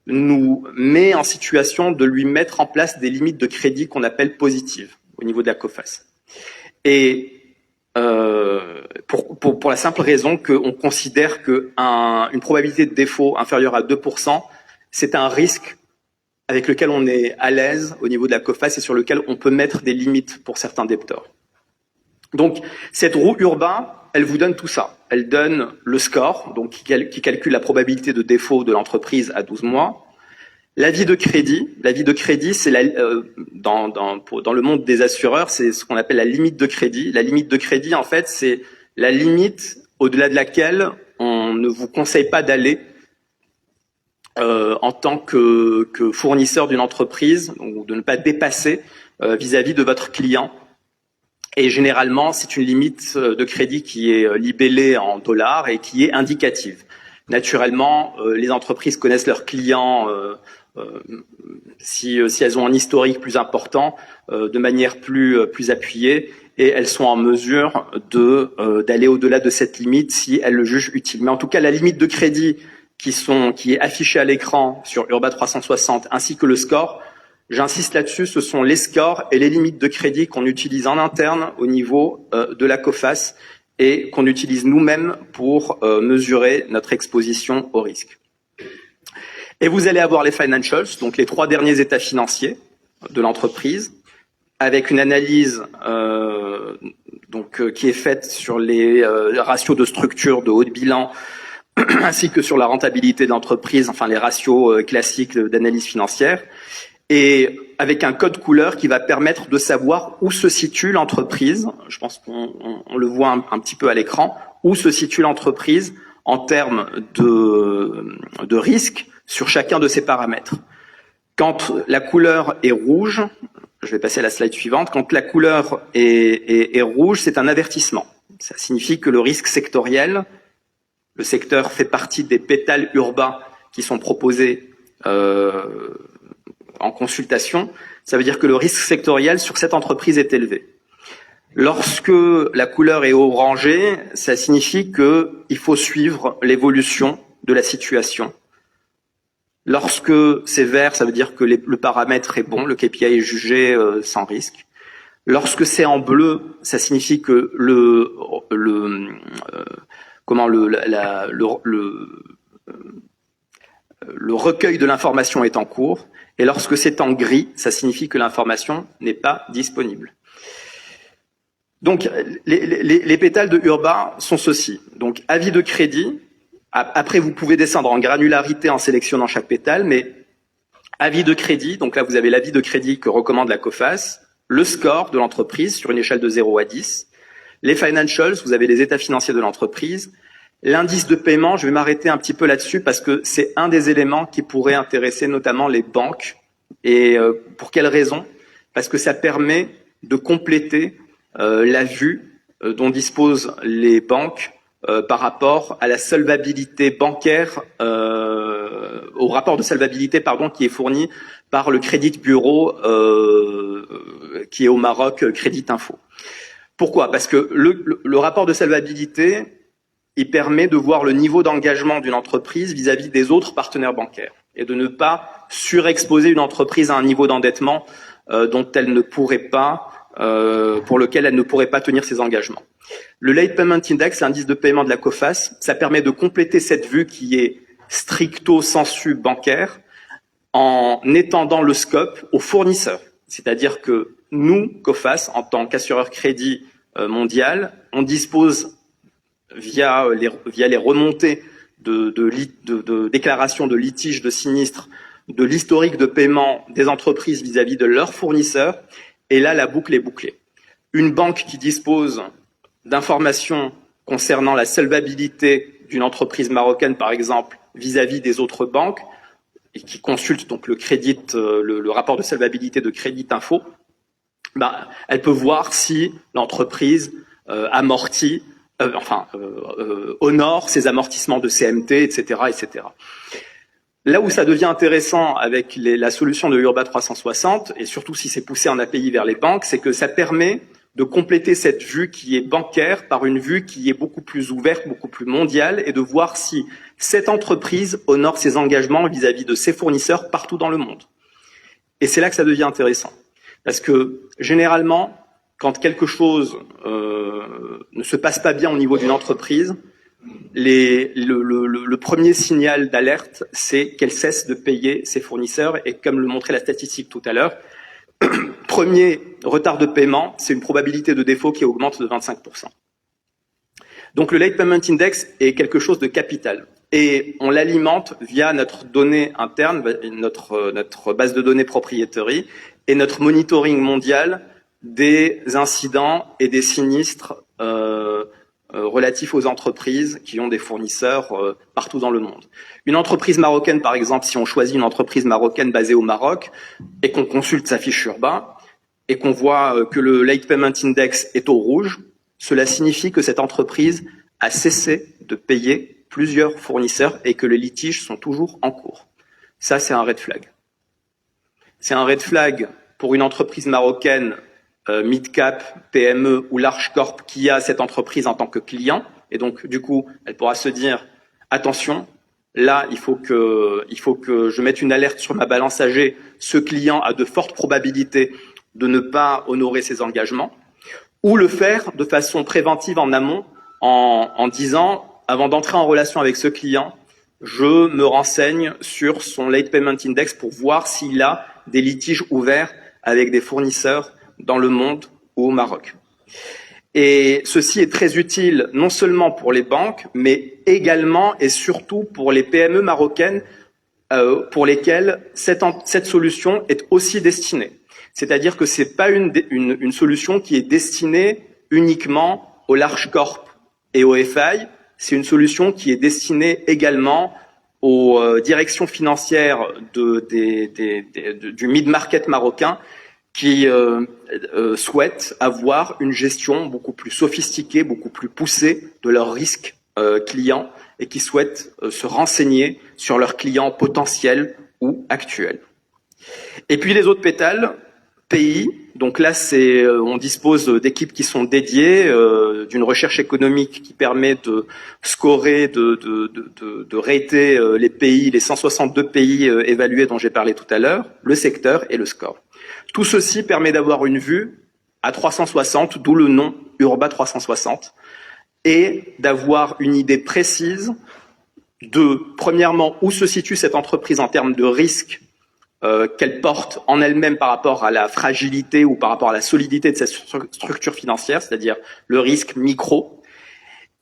nous met en situation de lui mettre en place des limites de crédit qu'on appelle positives au niveau de la COFAS. Et pour la simple raison qu'on considère qu'une probabilité de défaut inférieure à 2%, c'est un risque avec lequel on est à l'aise au niveau de la COFAS et sur lequel on peut mettre des limites pour certains débiteurs. Donc, cette roue Urba, elle vous donne tout ça. Elle donne le score, donc qui calcule la probabilité de défaut de l'entreprise à 12 mois. L'avis de crédit. L'avis de crédit, c'est dans le monde des assureurs, c'est ce qu'on appelle la limite de crédit. La limite de crédit, en fait, c'est la limite au-delà de laquelle on ne vous conseille pas d'aller en tant que fournisseur d'une entreprise, ou de ne pas dépasser vis-à-vis de votre client. Et généralement, c'est une limite de crédit qui est libellée en dollars et qui est indicative. Naturellement, les entreprises connaissent leurs clients si elles ont un historique plus important, de manière plus appuyée, et elles sont en mesure d'aller au-delà de cette limite si elles le jugent utile. Mais en tout cas, la limite de crédit qui est affichée à l'écran sur Urba 360, ainsi que le score, j'insiste là-dessus, ce sont les scores et les limites de crédit qu'on utilise en interne au niveau de la COFAS et qu'on utilise nous-mêmes pour mesurer notre exposition au risque. Et vous allez avoir les financials, donc les 3 derniers états financiers de l'entreprise, avec une analyse qui est faite sur les ratios de structure, de haut de bilan, ainsi que sur la rentabilité de l'entreprise, enfin les ratios classiques d'analyse financière, et avec un code couleur qui va permettre de savoir où se situe l'entreprise. Je pense qu'on le voit un petit peu à l'écran, où se situe l'entreprise en termes de risque sur chacun de ces paramètres. Quand la couleur est rouge, je vais passer à la slide suivante, quand la couleur est rouge, c'est un avertissement. Ça signifie que le risque sectoriel, le secteur fait partie des pétales urbains qui sont proposés en consultation, ça veut dire que le risque sectoriel sur cette entreprise est élevé. Lorsque la couleur est orangée, ça signifie qu'il faut suivre l'évolution de la situation. Lorsque c'est vert, ça veut dire que le paramètre est bon, le KPI est jugé sans risque. Lorsque c'est en bleu, ça signifie que le recueil de l'information est en cours. Et lorsque c'est en gris, ça signifie que l'information n'est pas disponible. Donc, les pétales de Urba sont ceux-ci. Donc, avis de crédit. Après, vous pouvez descendre en granularité en sélectionnant chaque pétale, mais avis de crédit. Donc là, vous avez l'avis de crédit que recommande la COFAS, le score de l'entreprise sur une échelle de 0 à 10, les financials, vous avez les états financiers de l'entreprise, l'indice de paiement, je vais m'arrêter un petit peu là-dessus parce que c'est un des éléments qui pourrait intéresser notamment les banques. Et pour quelle raison? Parce que ça permet de compléter la vue dont disposent les banques par rapport à la solvabilité bancaire, au rapport de solvabilité qui est fourni par le Credit Bureau qui est au Maroc, Crédit Info. Pourquoi? Parce que le rapport de solvabilité, il permet de voir le niveau d'engagement d'une entreprise vis-à-vis des autres partenaires bancaires et de ne pas surexposer une entreprise à un niveau d'endettement dont elle ne pourrait pas, pour lequel elle ne pourrait pas tenir ses engagements. Le Late Payment Index, l'indice de paiement de la COFAS, ça permet de compléter cette vue qui est stricto sensu bancaire en étendant le scope aux fournisseurs. C'est-à-dire que nous, COFAS, en tant qu'assureur crédit mondial, on dispose via les remontées de déclarations de litiges de sinistres, de l'historique de paiement des entreprises vis-à-vis de leurs fournisseurs, et là, la boucle est bouclée. Une banque qui dispose d'informations concernant la solvabilité d'une entreprise marocaine, par exemple, vis-à-vis des autres banques, et qui consulte donc le rapport de solvabilité de Crédit Info, elle peut voir si l'entreprise honore ses amortissements de CMT, etc., etc. Là où ça devient intéressant avec la solution de Urba 360, et surtout si c'est poussé en API vers les banques, c'est que ça permet de compléter cette vue qui est bancaire par une vue qui est beaucoup plus ouverte, beaucoup plus mondiale, et de voir si cette entreprise honore ses engagements vis-à-vis de ses fournisseurs partout dans le monde. Et c'est là que ça devient intéressant. Parce que généralement, quand quelque chose ne se passe pas bien au niveau d'une entreprise, le premier signal d'alerte, c'est qu'elle cesse de payer ses fournisseurs. Et comme le montrait la statistique tout à l'heure, premier retard de paiement, c'est une probabilité de défaut qui augmente de 25%. Donc le Late Payment Index est quelque chose de capital. Et on l'alimente via notre donnée interne, notre base de données propriétaire et notre monitoring mondial des incidents et des sinistres relatifs aux entreprises qui ont des fournisseurs partout dans le monde. Une entreprise marocaine, par exemple, si on choisit une entreprise marocaine basée au Maroc et qu'on consulte sa fiche Urba et qu'on voit que le Late Payment Index est au rouge, cela signifie que cette entreprise a cessé de payer plusieurs fournisseurs et que les litiges sont toujours en cours. Ça, c'est un red flag. C'est un red flag pour une entreprise marocaine mid-cap, PME ou large corp qui a cette entreprise en tant que client. Et donc, du coup, elle pourra se dire, attention, là, il faut que je mette une alerte sur ma balance AG. Ce client a de fortes probabilités de ne pas honorer ses engagements. Ou le faire de façon préventive en amont en disant, avant d'entrer en relation avec ce client, je me renseigne sur son Late Payment Index pour voir s'il a des litiges ouverts avec des fournisseurs dans le monde ou au Maroc. Et ceci est très utile non seulement pour les banques, mais également et surtout pour les PME marocaines pour lesquelles cette solution est aussi destinée. C'est-à-dire que c'est pas une solution qui est destinée uniquement aux large corp et aux FI, c'est une solution qui est destinée également aux directions financières du mid-market marocain qui souhaitent avoir une gestion beaucoup plus sophistiquée, beaucoup plus poussée de leurs risques clients et qui souhaitent se renseigner sur leurs clients potentiels ou actuels. Et puis les autres pétales, pays, donc là on dispose d'équipes qui sont dédiées, d'une recherche économique qui permet de scorer, de rater les pays, les 162 pays évalués dont j'ai parlé tout à l'heure, le secteur et le score. Tout ceci permet d'avoir une vue à 360, d'où le nom Urba 360, et d'avoir une idée précise de, premièrement, où se situe cette entreprise en termes de risque qu'elle porte en elle-même par rapport à la fragilité ou par rapport à la solidité de cette structure financière, c'est-à-dire le risque micro,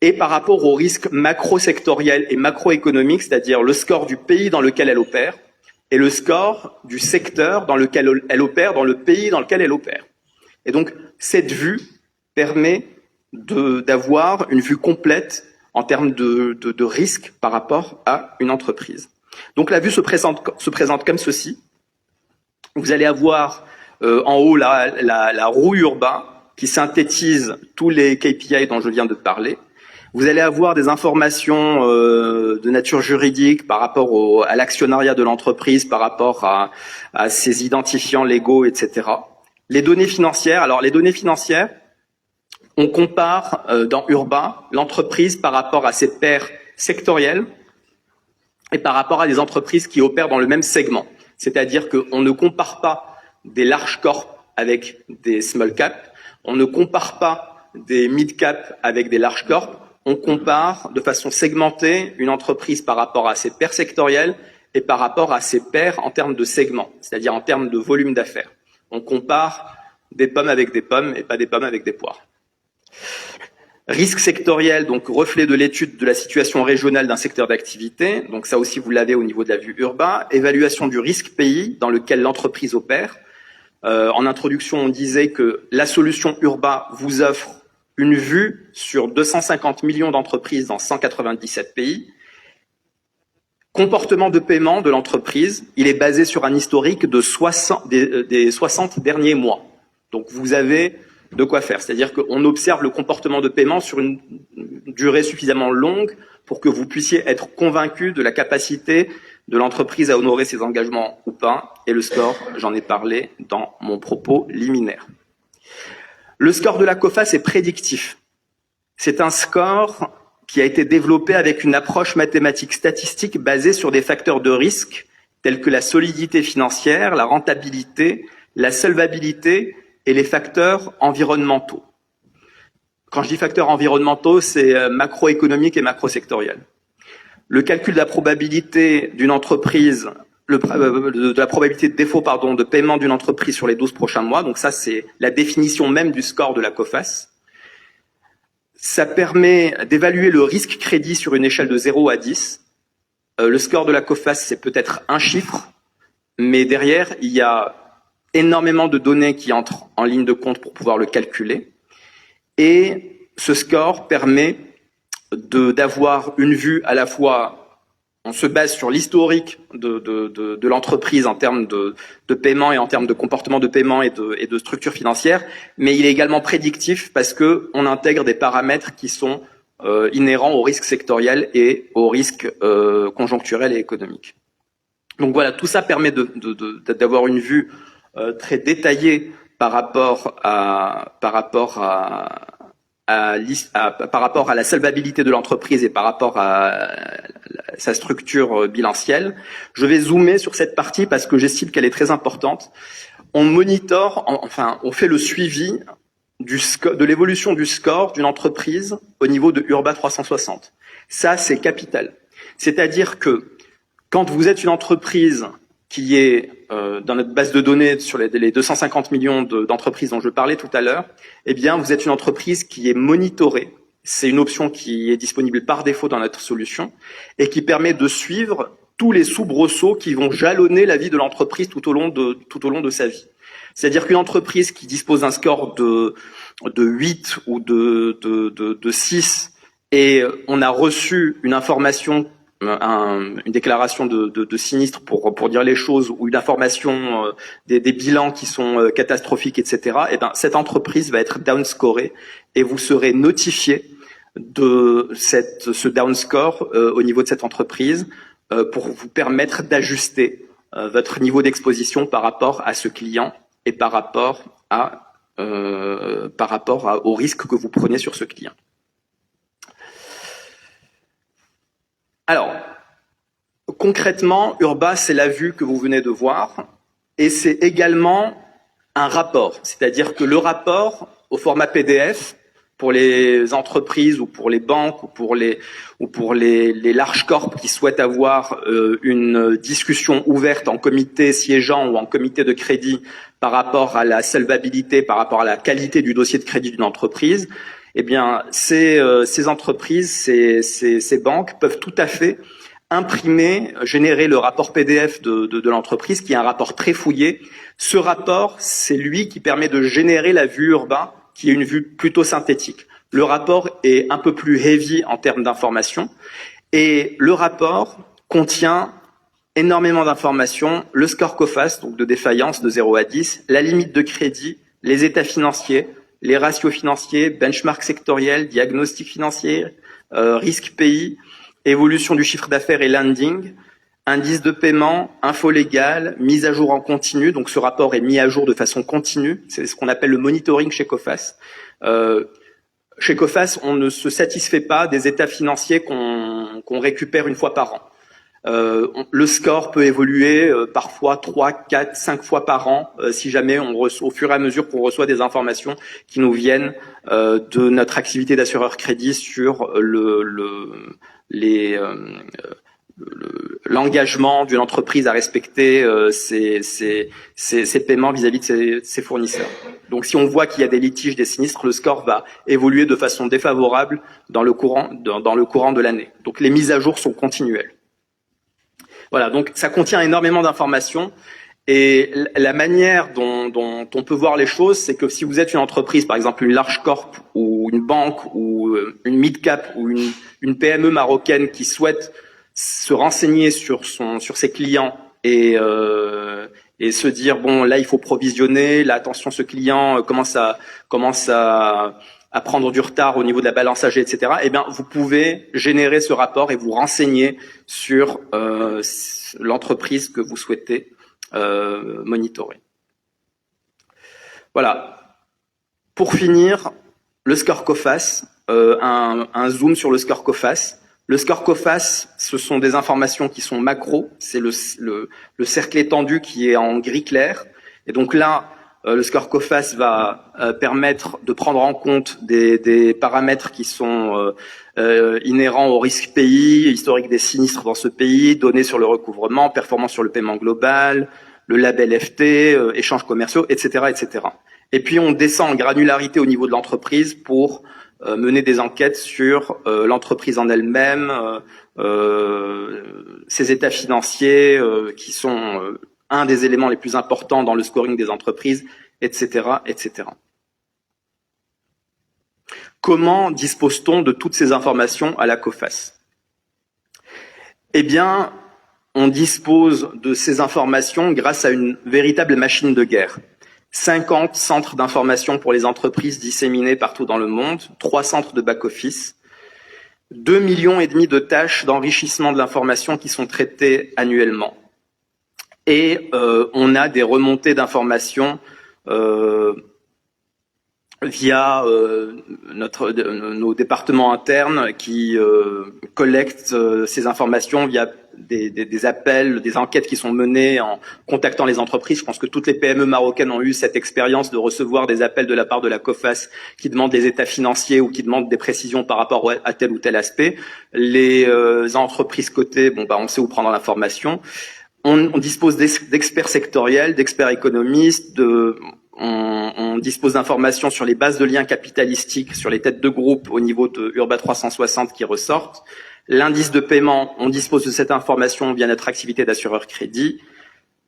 et par rapport au risque macro-sectoriel et macroéconomique, c'est-à-dire le score du pays dans lequel elle opère, et le score du secteur dans lequel elle opère, dans le pays dans lequel elle opère. Et donc, cette vue permet d'avoir une vue complète en termes de risque par rapport à une entreprise. Donc, la vue se présente comme ceci. Vous allez avoir en haut la roue Urba qui synthétise tous les KPI dont je viens de parler. Vous allez avoir des informations de nature juridique par rapport à l'actionnariat de l'entreprise, par rapport à ses identifiants légaux, etc. Les données financières. Alors, les données financières, on compare dans Urba l'entreprise par rapport à ses pairs sectoriels et par rapport à des entreprises qui opèrent dans le même segment. C'est-à-dire qu'on ne compare pas des large corps avec des small cap, on ne compare pas des mid cap avec des large corps, on compare de façon segmentée une entreprise par rapport à ses pairs sectoriels et par rapport à ses pairs en termes de segments, c'est-à-dire en termes de volume d'affaires. On compare des pommes avec des pommes et pas des pommes avec des poires. Risque sectoriel, donc reflet de l'étude de la situation régionale d'un secteur d'activité. Donc ça aussi, vous l'avez au niveau de la vue Urba. Évaluation du risque pays dans lequel l'entreprise opère. En introduction, on disait que la solution Urba vous offre une vue sur 250 millions d'entreprises dans 197 pays. Comportement de paiement de l'entreprise, il est basé sur un historique de 60 derniers mois. Donc vous avez de quoi faire. C'est-à-dire qu'on observe le comportement de paiement sur une durée suffisamment longue pour que vous puissiez être convaincu de la capacité de l'entreprise à honorer ses engagements ou pas. Et le score, j'en ai parlé dans mon propos liminaire. Le score de la COFAS est prédictif. C'est un score qui a été développé avec une approche mathématique statistique basée sur des facteurs de risque tels que la solidité financière, la rentabilité, la solvabilité et les facteurs environnementaux. Quand je dis facteurs environnementaux, c'est macroéconomique et macrosectoriel. Le calcul de la probabilité d'une entreprise, de la probabilité de défaut de paiement d'une entreprise sur les 12 prochains mois, donc ça c'est la définition même du score de la COFAS. Ça permet d'évaluer le risque crédit sur une échelle de 0 à 10. Le score de la COFAS, c'est peut-être un chiffre, mais derrière, il y a énormément de données qui entrent en ligne de compte pour pouvoir le calculer. Et ce score permet d'avoir une vue à la fois, on se base sur l'historique de l'entreprise en termes de paiement et en termes de comportement de paiement et de structure financière, mais il est également prédictif parce que on intègre des paramètres qui sont inhérents au risque sectoriel et au risque conjoncturel et économique. Donc voilà, tout ça permet d'avoir une vue très détaillée par rapport à la solvabilité de l'entreprise et par rapport à sa structure bilancielle. Je vais zoomer sur cette partie parce que j'estime qu'elle est très importante. On monitore, on fait le suivi de l'évolution du score d'une entreprise au niveau de Urba 360. Ça, c'est capital. C'est-à-dire que quand vous êtes une entreprise qui est dans notre base de données sur les 250 millions d'entreprises dont je parlais tout à l'heure, eh bien, vous êtes une entreprise qui est monitorée. C'est une option qui est disponible par défaut dans notre solution et qui permet de suivre tous les soubresauts qui vont jalonner la vie de l'entreprise tout au long de sa vie. C'est-à-dire qu'une entreprise qui dispose d'un score de 8 ou de 6 et on a reçu une information, une déclaration de sinistre pour dire les choses, ou une information des bilans qui sont catastrophiques, etc. Et ben cette entreprise va être downscorée et vous serez notifié de ce downscore au niveau de cette entreprise pour vous permettre d'ajuster votre niveau d'exposition par rapport à ce client et par rapport au risque que vous prenez sur ce client. Alors, concrètement, Urba, c'est la vue que vous venez de voir, et c'est également un rapport. C'est-à-dire que le rapport, au format PDF, pour les entreprises ou pour les banques ou pour les larges corps qui souhaitent avoir une discussion ouverte en comité siégeant ou en comité de crédit par rapport à la solvabilité, par rapport à la qualité du dossier de crédit d'une entreprise, eh bien, ces entreprises, ces banques peuvent tout à fait imprimer, générer le rapport PDF de l'entreprise, qui est un rapport très fouillé. Ce rapport, c'est lui qui permet de générer la vue Urba, qui est une vue plutôt synthétique. Le rapport est un peu plus heavy en termes d'informations, et le rapport contient énormément d'informations, le score COFAS, donc de défaillance de 0 à 10, la limite de crédit, les états financiers, les ratios financiers, benchmark sectoriel, diagnostic financier, risque pays, évolution du chiffre d'affaires et landing, indice de paiement, info légale, mise à jour en continu. Donc ce rapport est mis à jour de façon continue. C'est ce qu'on appelle le monitoring chez COFAS. Chez COFAS, on ne se satisfait pas des états financiers qu'on récupère une fois par an. Le score peut évoluer parfois 3, 4, 5 fois par an si jamais au fur et à mesure qu'on reçoit des informations qui nous viennent de notre activité d'assureur crédit sur l'engagement d'une entreprise à respecter ses paiements vis-à-vis de ses fournisseurs. Donc si on voit qu'il y a des litiges, des sinistres, le score va évoluer de façon défavorable dans le courant de l'année. Donc les mises à jour sont continuelles. Voilà, donc ça contient énormément d'informations et la manière dont on peut voir les choses, c'est que si vous êtes une entreprise, par exemple une large corp ou une banque ou une mid-cap ou une PME marocaine qui souhaite se renseigner sur ses clients et se dire bon là il faut provisionner, là attention ce client commence à prendre du retard au niveau de la balance âgée, etc. Eh bien, vous pouvez générer ce rapport et vous renseigner sur l'entreprise que vous souhaitez monitorer. Voilà. Pour finir, le score COFAS, un zoom sur le score COFAS. Le score COFAS, ce sont des informations qui sont macro. C'est le cercle étendu qui est en gris clair. Et donc là, le score COFAS va permettre de prendre en compte des paramètres qui sont inhérents au risque pays, historique des sinistres dans ce pays, données sur le recouvrement, performance sur le paiement global, le label FT, échanges commerciaux, etc., etc. Et puis on descend en granularité au niveau de l'entreprise pour mener des enquêtes sur l'entreprise en elle-même, ses états financiers qui sont un des éléments les plus importants dans le scoring des entreprises, etc., etc. Comment dispose-t-on de toutes ces informations à la COFAS? Eh bien, on dispose de ces informations grâce à une véritable machine de guerre. 50 centres d'information pour les entreprises disséminés partout dans le monde, 3 centres de back-office, 2,5 millions de tâches d'enrichissement de l'information qui sont traitées annuellement. Et on a des remontées d'informations via nos départements internes qui collectent ces informations via des appels, des enquêtes qui sont menées en contactant les entreprises. Je pense que toutes les PME marocaines ont eu cette expérience de recevoir des appels de la part de la COFAS qui demandent des états financiers ou qui demandent des précisions par rapport à tel ou tel aspect. Les entreprises cotées, bon, bah, on sait où prendre l'information. On dispose d'experts sectoriels, d'experts économistes, on dispose d'informations sur les bases de liens capitalistiques, sur les têtes de groupe au niveau de Urba 360 qui ressortent. L'indice de paiement, on dispose de cette information via notre activité d'assureur crédit.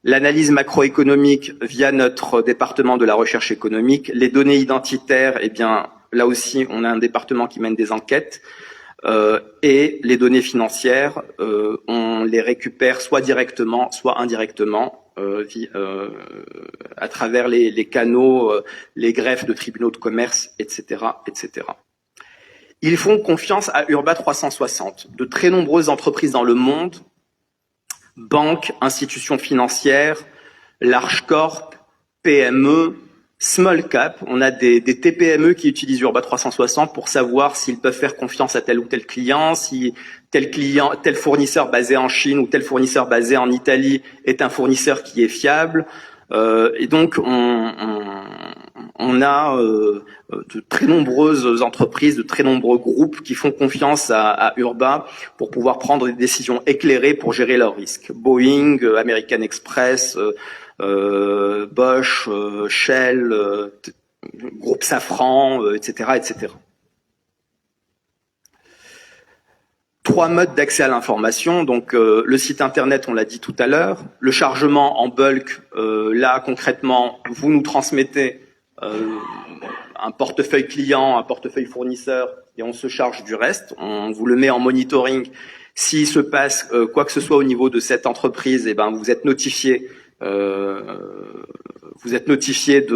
L'analyse macroéconomique via notre département de la recherche économique. Les données identitaires, eh bien, là aussi, on a un département qui mène des enquêtes. Et les données financières, on les récupère soit directement, soit indirectement, à travers les canaux, les greffes de tribunaux de commerce, etc., etc. Ils font confiance à Urba 360. De très nombreuses entreprises dans le monde, banques, institutions financières, large corp, PME, small cap, on a des TPME qui utilisent Urba 360 pour savoir s'ils peuvent faire confiance à tel ou tel client, si tel fournisseur basé en Chine ou tel fournisseur basé en Italie est un fournisseur qui est fiable. Et donc, on a de très nombreuses entreprises, de très nombreux groupes qui font confiance à Urba pour pouvoir prendre des décisions éclairées pour gérer leurs risques. Boeing, American Express, Bosch, Shell, groupe Safran, etc., etc. 3 modes d'accès à l'information. Donc le site internet, on l'a dit tout à l'heure. Le chargement en bulk, là concrètement, vous nous transmettez un portefeuille client, un portefeuille fournisseur, et on se charge du reste. On vous le met en monitoring. S'il se passe quoi que ce soit au niveau de cette entreprise, eh ben vous êtes notifié. Vous êtes notifié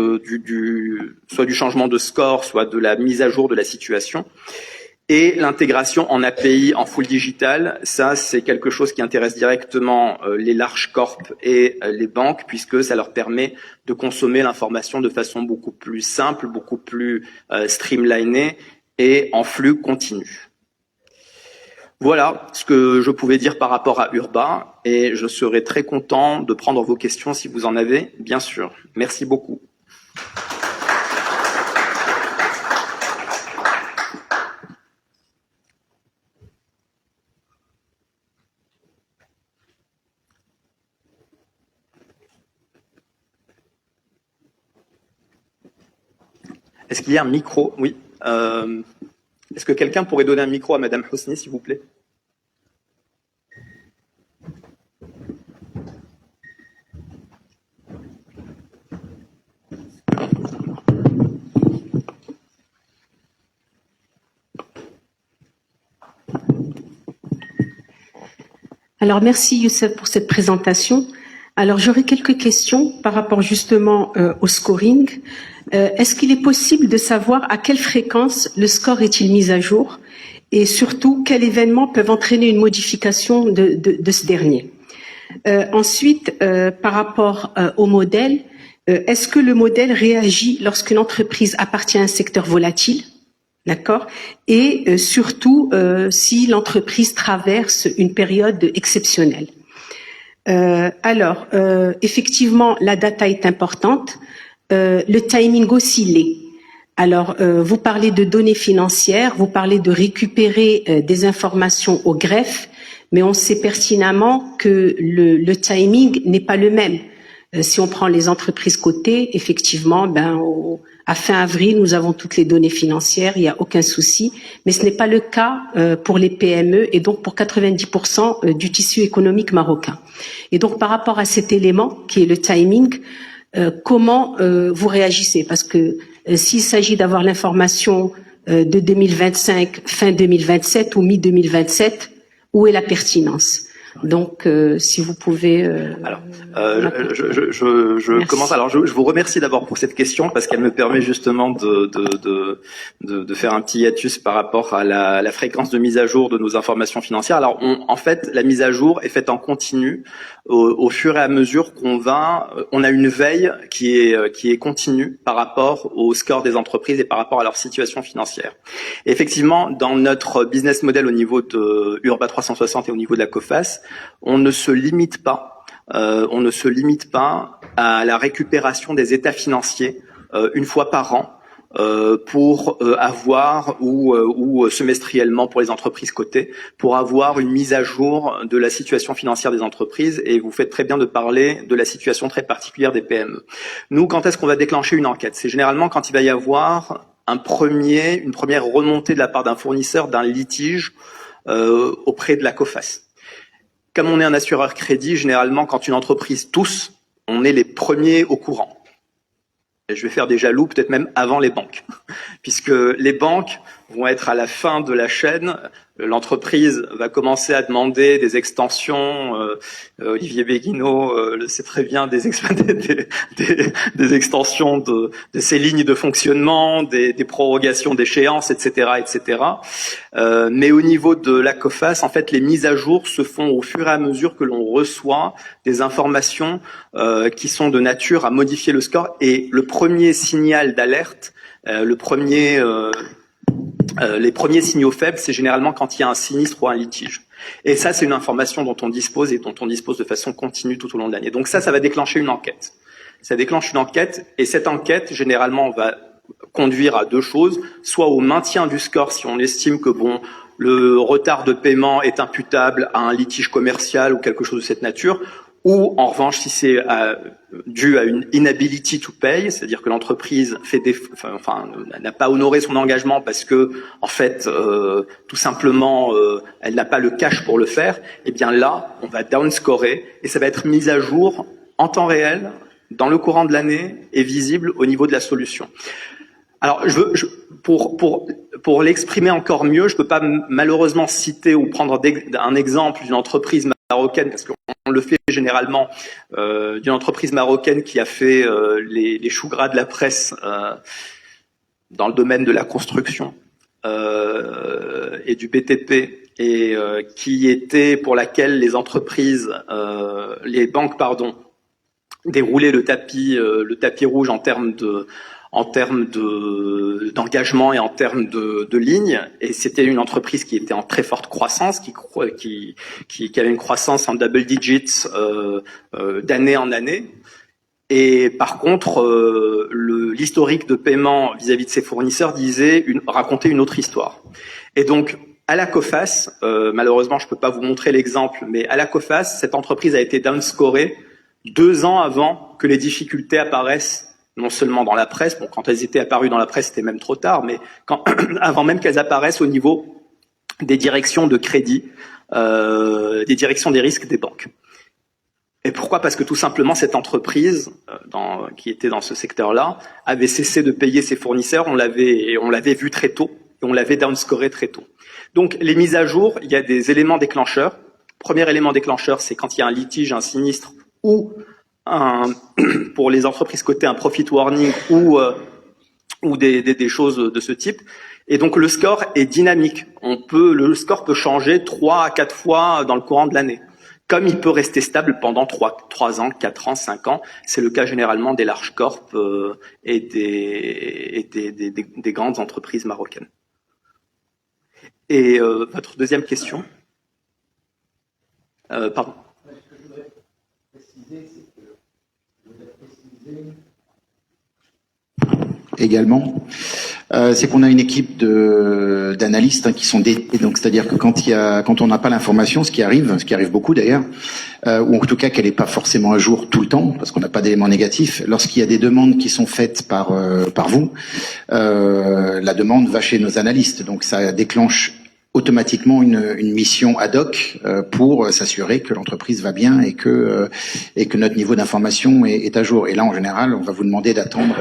soit du changement de score, soit de la mise à jour de la situation. Et l'intégration en API en full digital, ça c'est quelque chose qui intéresse directement les large corps et les banques, puisque ça leur permet de consommer l'information de façon beaucoup plus simple, beaucoup plus streamlinée et en flux continu. Voilà ce que je pouvais dire par rapport à Urba, et je serai très content de prendre vos questions si vous en avez, bien sûr. Merci beaucoup. Est-ce qu'il y a un micro? Oui. Est-ce que quelqu'un pourrait donner un micro à Madame Hosni, s'il vous plaît? Alors, merci Youssef pour cette présentation. Alors, j'aurais quelques questions par rapport justement au scoring. Est-ce qu'il est possible de savoir à quelle fréquence le score est-il mis à jour et surtout quels événements peuvent entraîner une modification de ce dernier? Ensuite, par rapport au modèle, est-ce que le modèle réagit lorsqu'une entreprise appartient à un secteur volatile? D'accord. Et surtout, si l'entreprise traverse une période exceptionnelle. Alors, effectivement, la data est importante. Le timing aussi l'est. Alors, vous parlez de données financières, vous parlez de récupérer des informations au greffe, mais on sait pertinemment que le timing n'est pas le même. Si on prend les entreprises cotées, effectivement, à fin avril, nous avons toutes les données financières, il n'y a aucun souci, mais ce n'est pas le cas pour les PME et donc pour 90% du tissu économique marocain. Et donc par rapport à cet élément qui est le timing, comment vous réagissez? Parce que s'il s'agit d'avoir l'information de 2025, fin 2027 ou mi-2027, où est la pertinence? Donc, si vous pouvez... Alors, je commence. Alors, je vous remercie d'abord pour cette question parce qu'elle me permet justement de faire un petit hiatus par rapport à la fréquence de mise à jour de nos informations financières. Alors, en fait, la mise à jour est faite en continu au fur et à mesure qu'on va. On a une veille qui est continue par rapport au score des entreprises et par rapport à leur situation financière. Et effectivement, dans notre business model au niveau de Urba 360 et au niveau de la COFAS, on ne se limite pas à la récupération des états financiers une fois par an pour avoir ou semestriellement pour les entreprises cotées pour avoir une mise à jour de la situation financière des entreprises. Et vous faites très bien de parler de la situation très particulière des PME. Nous, quand est-ce qu'on va déclencher une enquête? C'est généralement quand il va y avoir une première remontée de la part d'un fournisseur d'un litige auprès de la COFAS. Comme on est un assureur crédit, généralement, quand une entreprise tousse, on est les premiers au courant. Et je vais faire des jaloux, peut-être même avant les banques, puisque les banques vont être à la fin de la chaîne. L'entreprise va commencer à demander des extensions. Olivier Béguineau le sait très bien, des extensions de ces lignes de fonctionnement, des prorogations d'échéances, etc., etc. Mais au niveau de la COFAS, en fait, les mises à jour se font au fur et à mesure que l'on reçoit des informations qui sont de nature à modifier le score. Et le premier signal d'alerte, les premiers signaux faibles, c'est généralement quand il y a un sinistre ou un litige. Et ça, c'est une information dont on dispose et dont on dispose de façon continue tout au long de l'année. Donc ça va déclencher une enquête. Ça déclenche une enquête et cette enquête, généralement, va conduire à deux choses. Soit au maintien du score si on estime que le retard de paiement est imputable à un litige commercial ou quelque chose de cette nature. Ou en revanche, si c'est dû à une inability to pay, c'est-à-dire que l'entreprise n'a pas honoré son engagement parce que, en fait, tout simplement, elle n'a pas le cash pour le faire, eh bien là, on va downscorer et ça va être mis à jour en temps réel, dans le courant de l'année et visible au niveau de la solution. Alors, pour l'exprimer encore mieux, je peux pas malheureusement citer ou prendre un exemple d'une entreprise marocaine, parce qu'on le fait généralement, d'une entreprise marocaine qui a fait les choux gras de la presse dans le domaine de la construction et du BTP, et pour laquelle les banques, déroulaient le tapis rouge en termes d'engagement et en termes de lignes, et c'était une entreprise qui était en très forte croissance, qui avait une croissance en double digits d'année en année. Et par contre, l'historique de paiement vis-à-vis de ses fournisseurs racontait une autre histoire. Et donc, à la COFAS, malheureusement, je peux pas vous montrer l'exemple, mais à la COFAS, cette entreprise a été downscorée 2 ans avant que les difficultés apparaissent, non seulement dans la presse, quand elles étaient apparues dans la presse, c'était même trop tard, mais avant même qu'elles apparaissent au niveau des directions de crédit, des directions des risques des banques. Et pourquoi? Parce que tout simplement, cette entreprise qui était dans ce secteur-là avait cessé de payer ses fournisseurs, on l'avait vu très tôt, et on l'avait downscoré très tôt. Donc, les mises à jour, il y a des éléments déclencheurs. Premier élément déclencheur, c'est quand il y a un litige, un sinistre, ou pour les entreprises cotées, un profit warning ou des choses de ce type. Et donc le score est dynamique. Le score peut changer 3 à 4 fois dans le courant de l'année. Comme il peut rester stable pendant 3 ans, 4 ans, 5 ans. C'est le cas généralement des large corps et des grandes entreprises marocaines. Et votre deuxième question? Pardon. Également, c'est qu'on a une équipe d'analystes qui sont dédiés. Donc, c'est-à-dire que quand on n'a pas l'information, ce qui arrive beaucoup d'ailleurs, ou en tout cas qu'elle n'est pas forcément à jour tout le temps, parce qu'on n'a pas d'éléments négatifs. Lorsqu'il y a des demandes qui sont faites par vous, la demande va chez nos analystes. Donc, ça déclenche automatiquement une mission ad hoc pour s'assurer que l'entreprise va bien et que notre niveau d'information est à jour. Et là, en général, on va vous demander d'attendre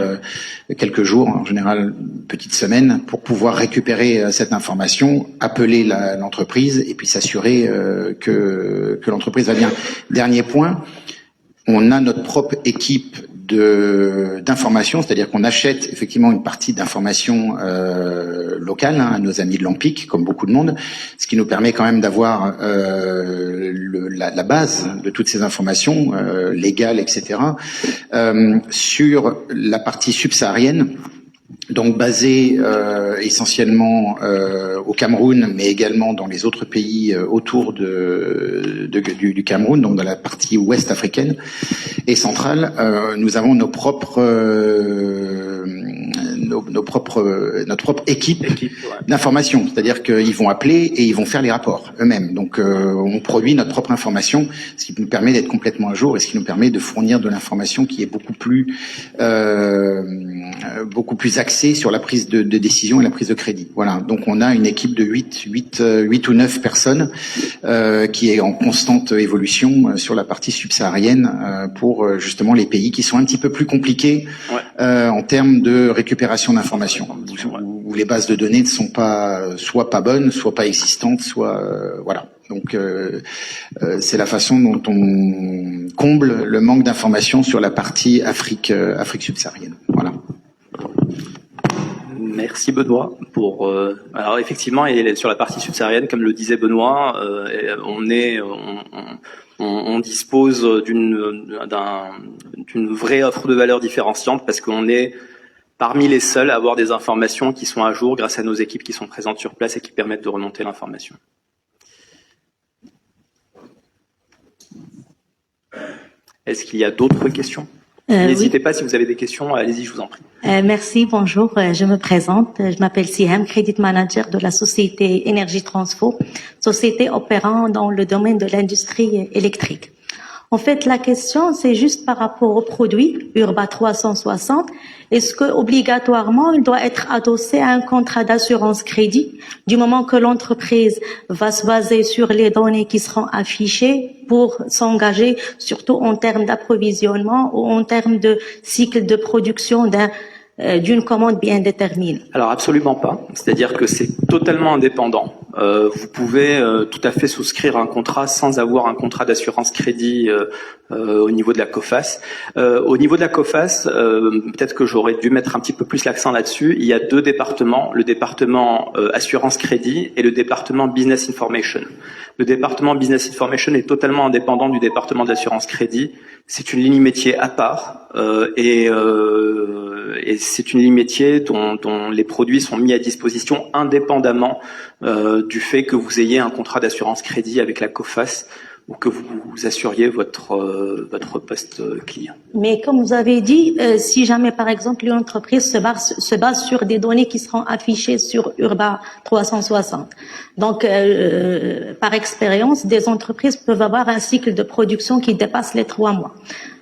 quelques jours, en général une petite semaine, pour pouvoir récupérer cette information, appeler l'entreprise et puis s'assurer que l'entreprise va bien. Dernier point, on a notre propre équipe d'information, c'est-à-dire qu'on achète effectivement une partie d'informations locales à nos amis de l'Empic, comme beaucoup de monde, ce qui nous permet quand même d'avoir la base de toutes ces informations légales, etc. Sur la partie subsaharienne. Donc basé essentiellement au Cameroun, mais également dans les autres pays autour du Cameroun, donc dans la partie ouest africaine et centrale, nous avons notre propre équipe d'information, c'est-à-dire qu'ils vont appeler et ils vont faire les rapports eux-mêmes. Donc on produit notre propre information, ce qui nous permet d'être complètement à jour et ce qui nous permet de fournir de l'information qui est beaucoup plus axée sur la prise de décision et la prise de crédit. Voilà. Donc on a une équipe de 8 ou 9 personnes qui est en constante évolution sur la partie subsaharienne pour justement les pays qui sont un petit peu plus compliqués en termes de récupération d'informations, où les bases de données ne sont soit pas bonnes, soit pas existantes, soit voilà. Donc c'est la façon dont on comble le manque d'informations sur la partie Afrique subsaharienne. Voilà. Merci Benoît pour. Alors effectivement, et sur la partie subsaharienne, comme le disait Benoît, on dispose d'une vraie offre de valeur différenciante parce qu'on est parmi les seuls à avoir des informations qui sont à jour grâce à nos équipes qui sont présentes sur place et qui permettent de remonter l'information. Est-ce qu'il y a d'autres questions ? N'hésitez pas si vous avez des questions, allez-y, je vous en prie. Merci, bonjour, je me présente, je m'appelle Siham, Credit Manager de la société Énergie Transfo, société opérant dans le domaine de l'industrie électrique. En fait, la question, c'est juste par rapport au produit Urba 360. Est-ce que obligatoirement, il doit être adossé à un contrat d'assurance crédit du moment que l'entreprise va se baser sur les données qui seront affichées pour s'engager, surtout en termes d'approvisionnement ou en termes de cycle de production d'une commande bien déterminée? Alors absolument pas. C'est-à-dire que c'est totalement indépendant. Vous pouvez tout à fait souscrire un contrat sans avoir un contrat d'assurance crédit au niveau de la COFAS. Au niveau de la COFAS, peut-être que j'aurais dû mettre un petit peu plus l'accent là-dessus. Il y a deux départements, le département assurance crédit et le département business information. Le département business information est totalement indépendant du département d'assurance crédit. C'est une ligne métier à part et c'est une ligne métier dont les produits sont mis à disposition indépendamment du fait que vous ayez un contrat d'assurance crédit avec la COFAS ou que vous assuriez votre poste client. Mais comme vous avez dit, si jamais par exemple une entreprise se base sur des données qui seront affichées sur Urba 360, donc par expérience, des entreprises peuvent avoir un cycle de production qui dépasse les 3 mois.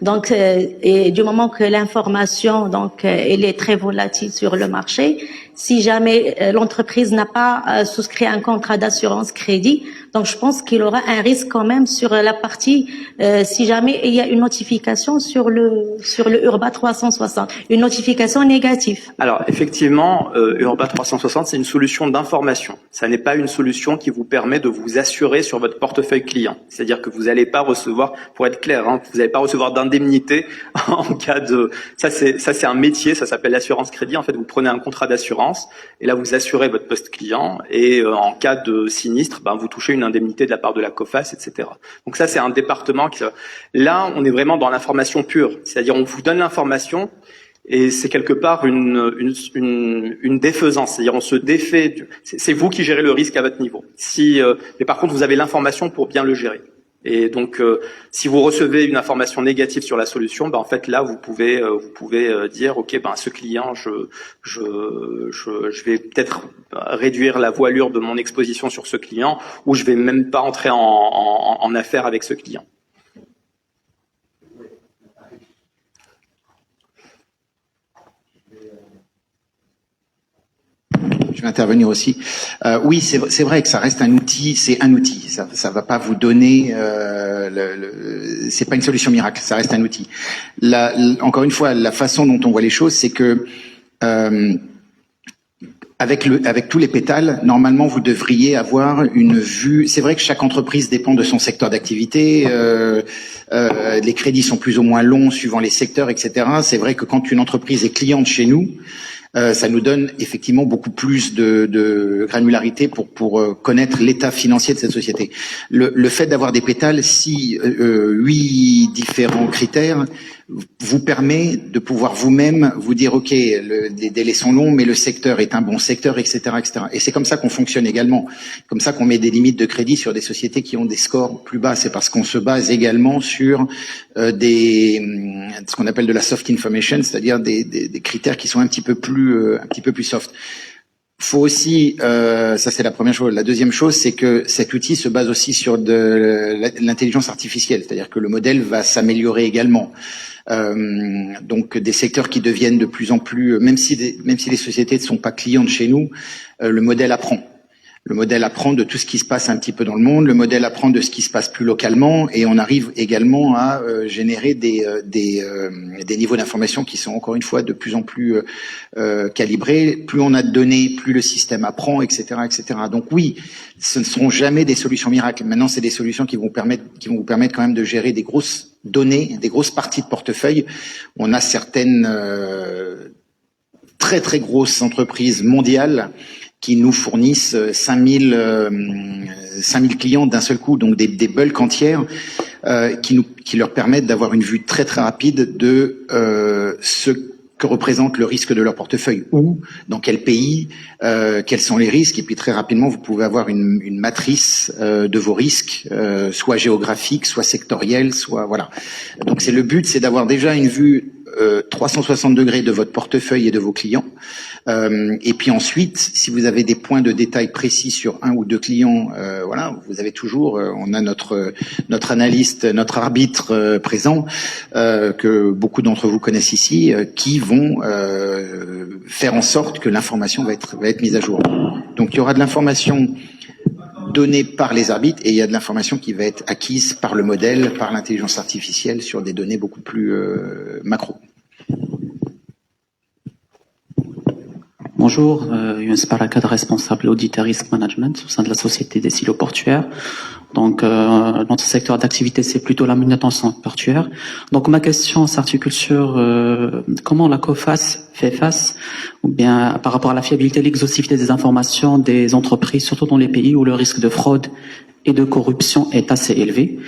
Donc et du moment que l'information elle est très volatile sur le marché, si jamais l'entreprise n'a pas souscrit un contrat d'assurance crédit, donc je pense qu'il aura un risque quand même sur la partie si jamais il y a une notification sur le Urba 360, une notification négative. Alors effectivement, Urba 360 c'est une solution d'information. Ça n'est pas une solution qui vous permet de vous assurer sur votre portefeuille client. C'est-à-dire que vous n'allez pas recevoir, pour être clair, vous n'allez pas recevoir d'indemnité en cas de. Ça c'est un métier, ça s'appelle l'assurance crédit. En fait, vous prenez un contrat d'assurance et là vous assurez votre poste client et en cas de sinistre, vous touchez une indemnité de la part de la COFAS, etc. Donc ça c'est un département qui. Là, on est vraiment dans l'information pure, c'est-à-dire on vous donne l'information et c'est quelque part une défaisance, c'est-à-dire on se défait. C'est vous qui gérez le risque à votre niveau. Mais par contre, vous avez l'information pour bien le gérer. Et donc, si vous recevez une information négative sur la solution, en fait là, vous pouvez dire, ok, ce client, je vais peut-être réduire la voilure de mon exposition sur ce client, ou je vais même pas entrer en affaire avec ce client. Je vais intervenir aussi. Oui, c'est vrai que ça reste un outil, c'est un outil. Ça va pas vous donner, c'est pas une solution miracle, ça reste un outil. Encore une fois, la façon dont on voit les choses, c'est que avec tous les pétales, normalement, vous devriez avoir une vue. C'est vrai que chaque entreprise dépend de son secteur d'activité. Les crédits sont plus ou moins longs suivant les secteurs, etc. C'est vrai que quand une entreprise est cliente chez nous, ça nous donne effectivement beaucoup plus de granularité pour connaître l'état financier de cette société. Le fait d'avoir des pétales, 8 différents critères, vous permet de pouvoir vous-même vous dire ok, les délais sont longs, mais le secteur est un bon secteur, etc., etc. Et c'est comme ça qu'on fonctionne également, comme ça qu'on met des limites de crédit sur des sociétés qui ont des scores plus bas. C'est parce qu'on se base également sur ce qu'on appelle de la soft information, c'est-à-dire des critères qui sont un petit peu plus soft. Faut aussi, ça c'est la première chose. La deuxième chose, c'est que cet outil se base aussi sur de l'intelligence artificielle, c'est-à-dire que le modèle va s'améliorer également. Donc des secteurs qui deviennent de plus en plus, même si les sociétés ne sont pas clientes chez nous, le modèle apprend. Le modèle apprend de tout ce qui se passe un petit peu dans le monde, le modèle apprend de ce qui se passe plus localement, et on arrive également à générer des niveaux d'information qui sont encore une fois de plus en plus calibrés. Plus on a de données, plus le système apprend, etc., etc. Donc oui, ce ne seront jamais des solutions miracles. Maintenant, c'est des solutions qui vont vous permettre quand même de gérer des grosses données, des grosses parties de portefeuille. On a certaines très très grosses entreprises mondiales qui nous fournissent 5000 clients d'un seul coup, donc des bulks entières, qui leur permettent d'avoir une vue très très rapide de ce que représente le risque de leur portefeuille, où, dans quel pays, quels sont les risques, et puis très rapidement vous pouvez avoir une matrice de vos risques, soit géographiques, soit sectoriels, soit voilà. Donc le but, c'est d'avoir déjà une vue 360 degrés de votre portefeuille et de vos clients. Et puis ensuite, si vous avez des points de détail précis sur un ou deux clients, voilà, vous avez toujours, on a notre analyste, notre arbitre présent, que beaucoup d'entre vous connaissent ici, qui vont faire en sorte que l'information va être mise à jour. Donc il y aura de l'information donnée par les arbitres et il y a de l'information qui va être acquise par le modèle, par l'intelligence artificielle sur des données beaucoup plus macro. Bonjour, Younes Barakad, responsable audit et risk management au sein de la Société des silos portuaires. Donc, notre secteur d'activité, c'est plutôt la manutention portuaire. Donc, ma question s'articule sur comment la COFAS fait face, ou bien par rapport à la fiabilité et l'exhaustivité des informations des entreprises, surtout dans les pays où le risque de fraude et de corruption est assez élevé.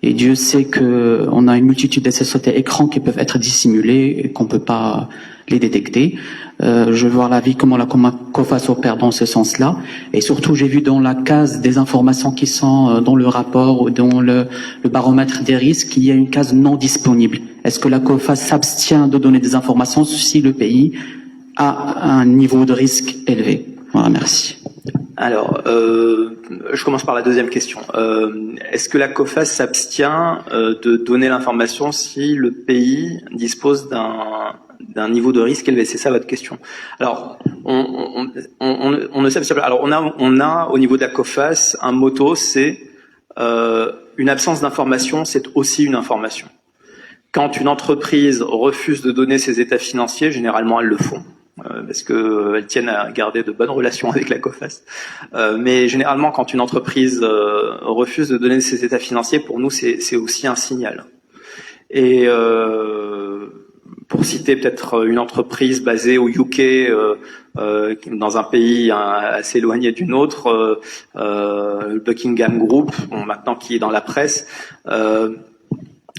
Et Dieu sait que on a une multitude de sociétés écrans qui peuvent être dissimulées et qu'on peut pas les détecter. Je veux voir l'avis comment la COFAS opère dans ce sens-là. Et surtout, j'ai vu dans la case des informations qui sont dans le rapport ou dans le baromètre des risques, qu'il y a une case non disponible. Est-ce que la COFAS s'abstient de donner des informations si le pays a un niveau de risque élevé? Voilà, merci. Alors, je commence par la deuxième question. Est-ce que la COFAS s'abstient de donner l'information si le pays dispose d'un niveau de risque élevé? C'est ça votre question. Alors, on ne s'abstient pas. Alors, on a au niveau de la COFAS un motto, c'est une absence d'information, c'est aussi une information. Quand une entreprise refuse de donner ses états financiers, généralement elles le font. Parce que elles tiennent à garder de bonnes relations avec la COFAS. Mais généralement, quand une entreprise refuse de donner ses états financiers, pour nous, c'est aussi un signal. Et pour citer peut-être une entreprise basée au UK, dans un pays assez éloigné d'une autre, Buckingham Group, maintenant qui est dans la presse,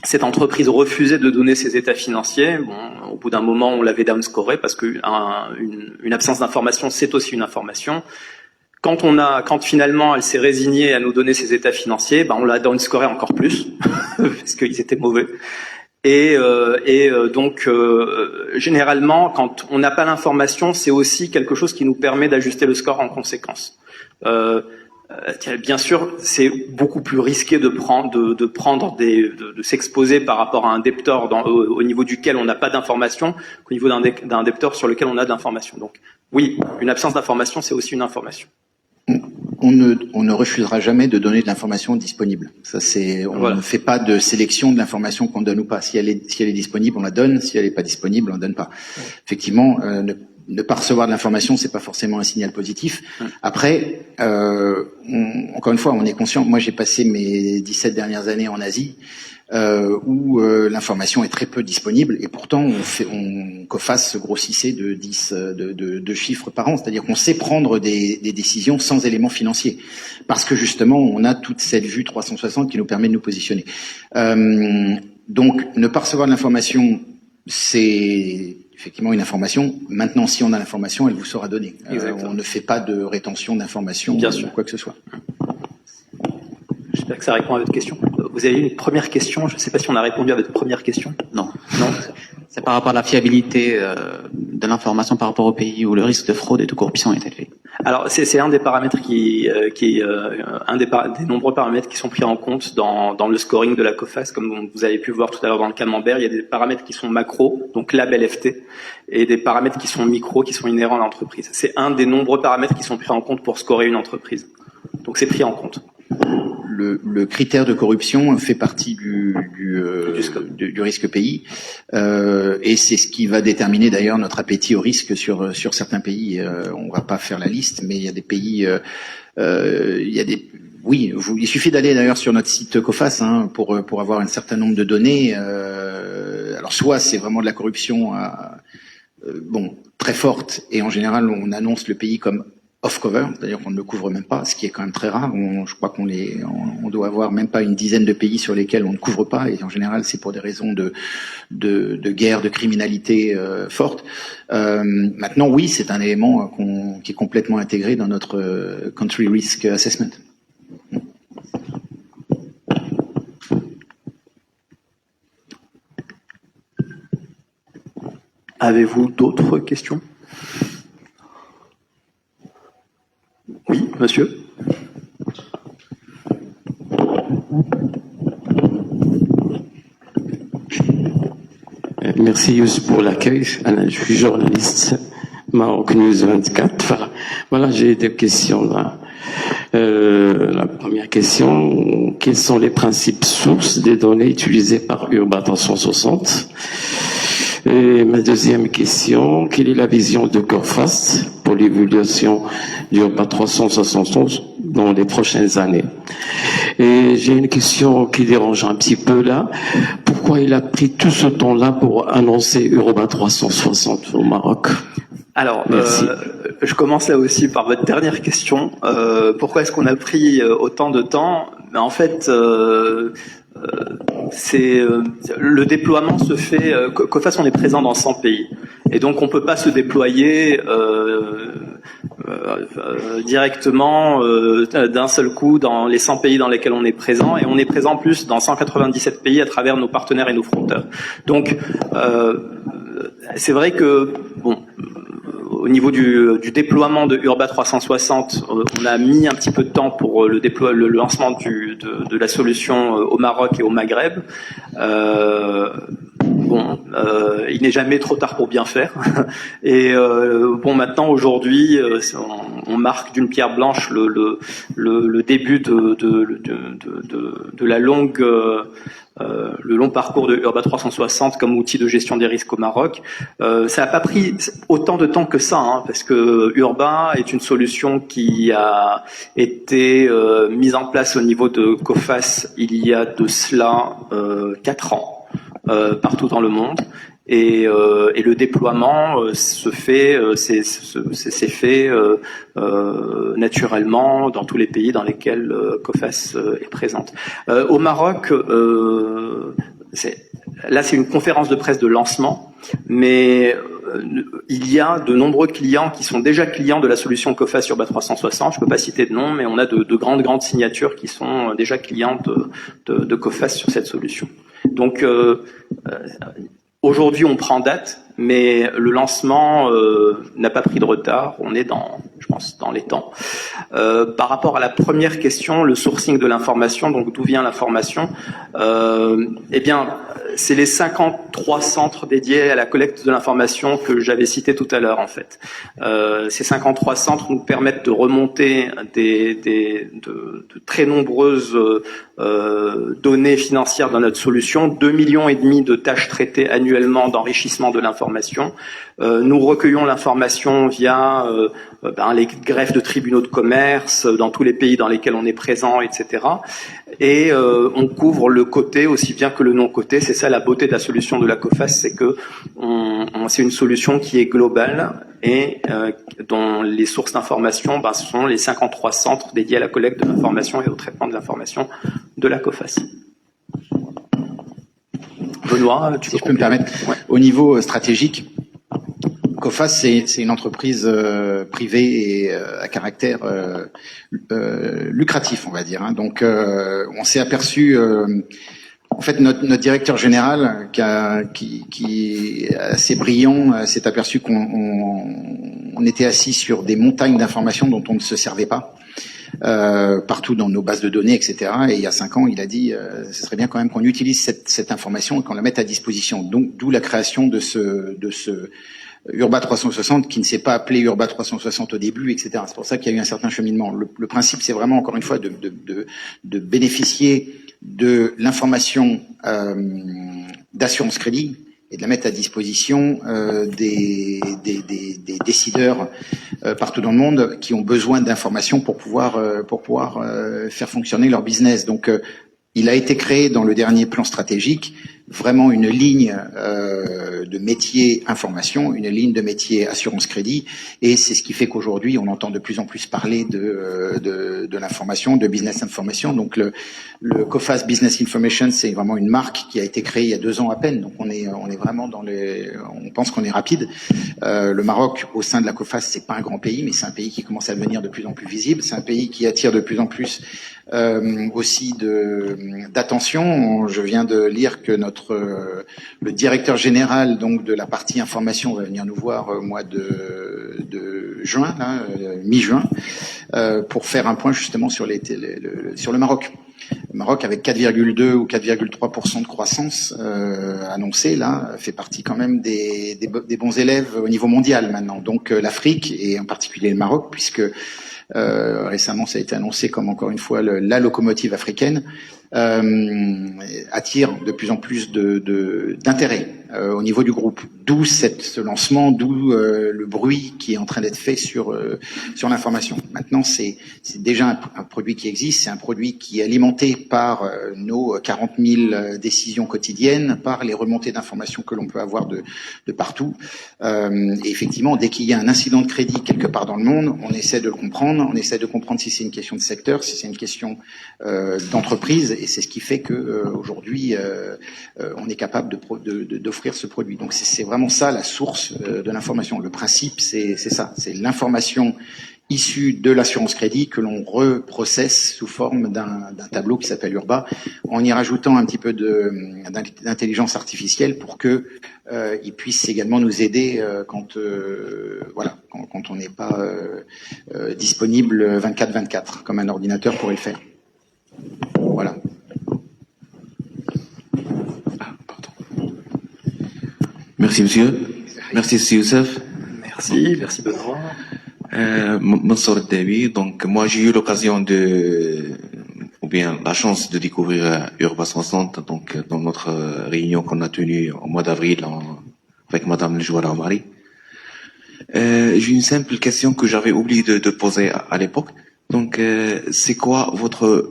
cette entreprise refusait de donner ses états financiers. Bon, au bout d'un moment, on l'avait downscoré parce qu'une absence d'information, c'est aussi une information. Quand finalement elle s'est résignée à nous donner ses états financiers, on l'a downscoré encore plus parce qu'ils étaient mauvais. Donc généralement, quand on n'a pas l'information, c'est aussi quelque chose qui nous permet d'ajuster le score en conséquence. Bien sûr, c'est beaucoup plus risqué de s'exposer par rapport à un debtor au niveau duquel on n'a pas d'information qu'au niveau d'un debtor sur lequel on a de l'information. Donc, Oui, une absence d'information, c'est aussi une information. On ne refusera jamais de donner de l'information disponible. Ça, on ne fait pas de sélection de l'information qu'on donne ou pas. Si elle est disponible, on la donne. Si elle n'est pas disponible, on la donne pas. Effectivement, ne pas recevoir de l'information, c'est pas forcément un signal positif. Après, encore une fois, on est conscient. Moi, j'ai passé mes 17 dernières années en Asie, où l'information est très peu disponible, et pourtant COFAS grossissait de chiffres par an, c'est-à-dire qu'on sait prendre des décisions sans éléments financiers, parce que justement on a toute cette vue 360 qui nous permet de nous positionner. Donc ne pas recevoir de l'information, c'est effectivement une information. Maintenant, si on a l'information, elle vous sera donnée. On ne fait pas de rétention d'informations ou quoi que ce soit. J'espère que ça répond à votre question. Vous avez eu une première question. Je ne sais pas si on a répondu à votre première question. Non. C'est par rapport à la fiabilité de l'information par rapport au pays où le risque de fraude et de corruption est élevé. Alors, c'est un des paramètres un des nombreux paramètres qui sont pris en compte dans le scoring de la COFAS. Comme vous avez pu voir tout à l'heure dans le camembert, il y a des paramètres qui sont macro, donc label FT, et des paramètres qui sont micro, qui sont inhérents à l'entreprise. C'est un des nombreux paramètres qui sont pris en compte pour scorer une entreprise. Donc, c'est pris en compte. Le critère de corruption fait partie du risque pays, et c'est ce qui va déterminer d'ailleurs notre appétit au risque sur certains pays. On va pas faire la liste, mais il y a des pays, il suffit d'aller d'ailleurs sur notre site COFAS pour avoir un certain nombre de données. Alors soit c'est vraiment de la corruption très forte, et en général on annonce le pays comme off-cover, c'est-à-dire qu'on ne le couvre même pas, ce qui est quand même très rare. Je crois on doit avoir même pas une dizaine de pays sur lesquels on ne couvre pas, et en général c'est pour des raisons de guerre, de criminalité forte. Maintenant, oui, c'est un élément qui est complètement intégré dans notre country risk assessment. Avez-vous d'autres questions ? Oui, monsieur. Merci Youssef pour l'accueil. Je suis journaliste Maroc News 24. Voilà, j'ai deux questions là. La première question, quels sont les principes sources des données utilisées par Urba 360? Et ma deuxième question, quelle est la vision de COFAS pour l'évolution d'Urba 360 dans les prochaines années? Et j'ai une question qui dérange un petit peu là. Pourquoi il a pris tout ce temps-là pour annoncer Urba 360 au Maroc? Alors, je commence là aussi par votre dernière question. Pourquoi est-ce qu'on a pris autant de temps? En fait, le déploiement se fait. COFAS, on est présent dans 100 pays, et donc on peut pas se déployer directement d'un seul coup dans les 100 pays dans lesquels on est présent, et on est présent en plus dans 197 pays à travers nos partenaires et nos fronteurs. Donc, c'est vrai que au niveau du déploiement de Urba 360, on a mis un petit peu de temps pour le lancement de la solution au Maroc et au Maghreb. Il n'est jamais trop tard pour bien faire. Et maintenant, aujourd'hui, on marque d'une pierre blanche le début de la longue le long parcours de Urba 360 comme outil de gestion des risques au Maroc. Ça n'a pas pris autant de temps que ça, parce que Urba est une solution qui a été mise en place au niveau de COFAS il y a de cela 4 ans partout dans le monde. Et le déploiement s'est fait naturellement dans tous les pays dans lesquels COFAS est présente. Au Maroc, c'est une conférence de presse de lancement, mais il y a de nombreux clients qui sont déjà clients de la solution COFAS Urba 360. Je ne peux pas citer de nom, mais on a de grandes signatures qui sont déjà clients de COFAS sur cette solution. Donc aujourd'hui, on prend date, mais le lancement n'a pas pris de retard. On est je pense, dans les temps. Par rapport à la première question, le sourcing de l'information, donc d'où vient l'information? C'est les 53 centres dédiés à la collecte de l'information que j'avais cités tout à l'heure, en fait. Ces 53 centres nous permettent de remonter de très nombreuses données financières dans notre solution, 2,5 millions de tâches traitées annuellement d'enrichissement de l'information. Nous recueillons l'information via les greffes de tribunaux de commerce dans tous les pays dans lesquels on est présent, etc. Et on couvre le côté aussi bien que le non-côté. C'est ça la beauté de la solution de la COFAS, c'est que c'est une solution qui est globale et dont les sources d'information sont les 53 centres dédiés à la collecte de l'information et au traitement de l'information de la COFAS. Benoît, si je peux me permettre, au niveau stratégique, COFAS, c'est une entreprise privée et à caractère lucratif, on va dire. Donc, on s'est aperçu, en fait, notre directeur général, qui est assez brillant, s'est aperçu qu'on était assis sur des montagnes d'informations dont on ne se servait pas. Partout dans nos bases de données, etc. Et il y a 5 ans, il a dit ce serait bien quand même qu'on utilise cette information et qu'on la mette à disposition. Donc, d'où la création de ce Urba 360 qui ne s'est pas appelé Urba 360 au début, etc. C'est pour ça qu'il y a eu un certain cheminement. Le principe, c'est vraiment, encore une fois, de bénéficier de l'information d'assurance crédit et de la mettre à disposition des décideurs partout dans le monde qui ont besoin d'informations pour pouvoir faire fonctionner leur business. Donc, il a été créé dans le dernier plan stratégique vraiment une ligne de métier information, une ligne de métier assurance crédit, et c'est ce qui fait qu'aujourd'hui on entend de plus en plus parler de l'information, de business information. Donc le COFAS Business Information, c'est vraiment une marque qui a été créée il y a 2 ans à peine. Donc on est vraiment on pense qu'on est rapide. Le Maroc au sein de la COFAS, c'est pas un grand pays, mais c'est un pays qui commence à devenir de plus en plus visible. C'est un pays qui attire de plus en plus aussi d'attention. Je viens de lire que le directeur général donc de la partie information va venir nous voir au mois de juin, mi-juin, pour faire un point justement sur le Maroc. Le Maroc, avec 4,2 ou 4,3% de croissance annoncée, là, fait partie quand même des bons élèves au niveau mondial maintenant. Donc l'Afrique, et en particulier le Maroc, puisque récemment ça a été annoncé comme encore une fois la locomotive africaine, attire de plus en plus d'intérêt au niveau du groupe. D'où ce lancement, d'où le bruit qui est en train d'être fait sur l'information. Maintenant, c'est déjà un produit qui existe, c'est un produit qui est alimenté par nos 40 000 décisions quotidiennes, par les remontées d'informations que l'on peut avoir de partout. Et effectivement, dès qu'il y a un incident de crédit quelque part dans le monde, on essaie de le comprendre, si c'est une question de secteur, si c'est une question d'entreprise, et c'est ce qui fait que aujourd'hui on est capable d'offrir ce produit. Donc c'est vraiment ça la source de l'information. Le principe, c'est ça, c'est l'information issue de l'assurance crédit que l'on reprocesse sous forme d'un tableau qui s'appelle Urba, en y rajoutant un petit peu d'intelligence artificielle pour que il puisse également nous aider quand on n'est pas disponible 24/24 comme un ordinateur pourrait le faire. Voilà. Merci monsieur. Merci Youssef. Merci Benoît. Mansour Dabi. Donc moi j'ai eu l'occasion la chance de découvrir Urba 60 donc dans notre réunion qu'on a tenue au mois d'avril avec Madame Jouara Omari. J'ai une simple question que j'avais oublié de poser à l'époque. Donc c'est quoi votre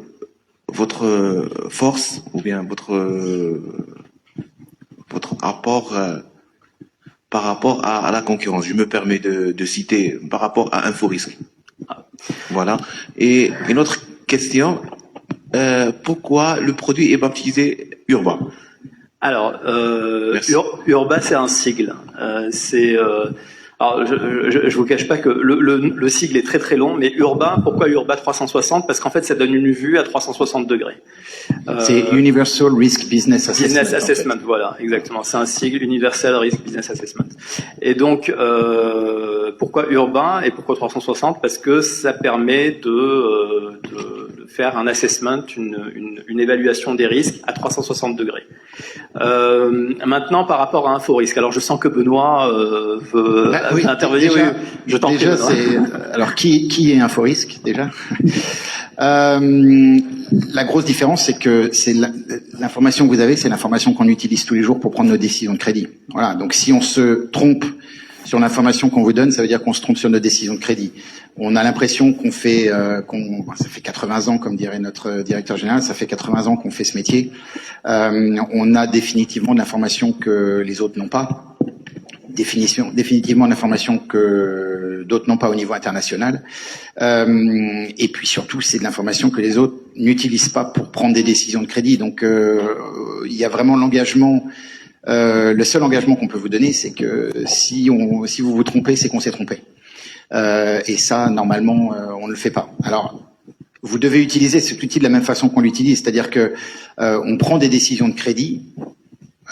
force ou bien votre apport par rapport à la concurrence? Je me permets de citer par rapport à InfoRisque. Voilà. Et une autre question, pourquoi le produit est baptisé Urba? Alors, Urba, c'est un sigle. Alors, je vous cache pas que le sigle est très très long, mais Urba, pourquoi Urba 360? Parce qu'en fait, ça donne une vue à 360 degrés. C'est Universal Risk Business Assessment. Business Assessment, en fait. Voilà, exactement. C'est un sigle, Universal Risk Business Assessment. Et donc, pourquoi Urba et pourquoi 360? Parce que ça permet de faire un assessment, une évaluation des risques à 360 degrés. Maintenant, par rapport à Inforisque, alors je sens que Benoît veut intervenir. Déjà, oui, je t'en prie. déjà, alors qui est Inforisque déjà? La grosse différence, c'est que c'est l'information que vous avez, c'est l'information qu'on utilise tous les jours pour prendre nos décisions de crédit. Voilà. Donc, si on se trompe sur l'information qu'on vous donne, ça veut dire qu'on se trompe sur nos décisions de crédit. On a l'impression qu'on fait, ça fait 80 ans, comme dirait notre directeur général, ça fait 80 ans qu'on fait ce métier. On a définitivement de l'information que les autres n'ont pas. Définitivement d'informations que d'autres n'ont pas au niveau international. Et puis surtout, c'est de l'information que les autres n'utilisent pas pour prendre des décisions de crédit. Donc, il y a vraiment l'engagement. Le seul engagement qu'on peut vous donner, c'est que si vous vous trompez, c'est qu'on s'est trompé. Et ça, normalement, on ne le fait pas. Alors, vous devez utiliser cet outil de la même façon qu'on l'utilise, c'est-à-dire que on prend des décisions de crédit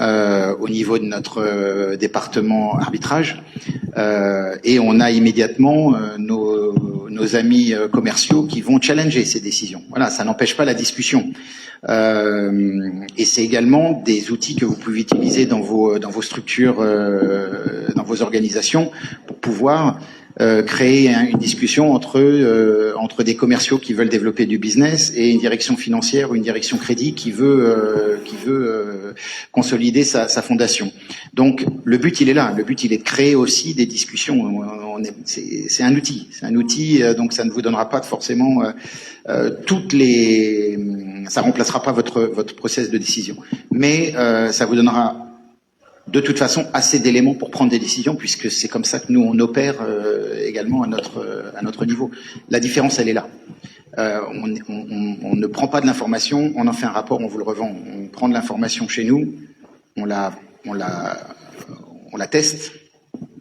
au niveau de notre département arbitrage et on a immédiatement nos amis commerciaux qui vont challenger ces décisions. Voilà, ça n'empêche pas la discussion. Et c'est également des outils que vous pouvez utiliser dans vos structures, dans vos organisations pour pouvoir créer une discussion entre des commerciaux qui veulent développer du business et une direction financière ou une direction crédit qui veut consolider sa fondation. Donc le but il est là, le but il est de créer aussi des discussions. C'est un outil, donc ça ne vous donnera pas forcément ça remplacera pas votre process de décision, mais ça vous donnera de toute façon assez d'éléments pour prendre des décisions, puisque c'est comme ça que nous on opère également à notre niveau. La différence elle est là. On ne prend pas de l'information, on en fait un rapport, on vous le revend. On prend de l'information chez nous, on la teste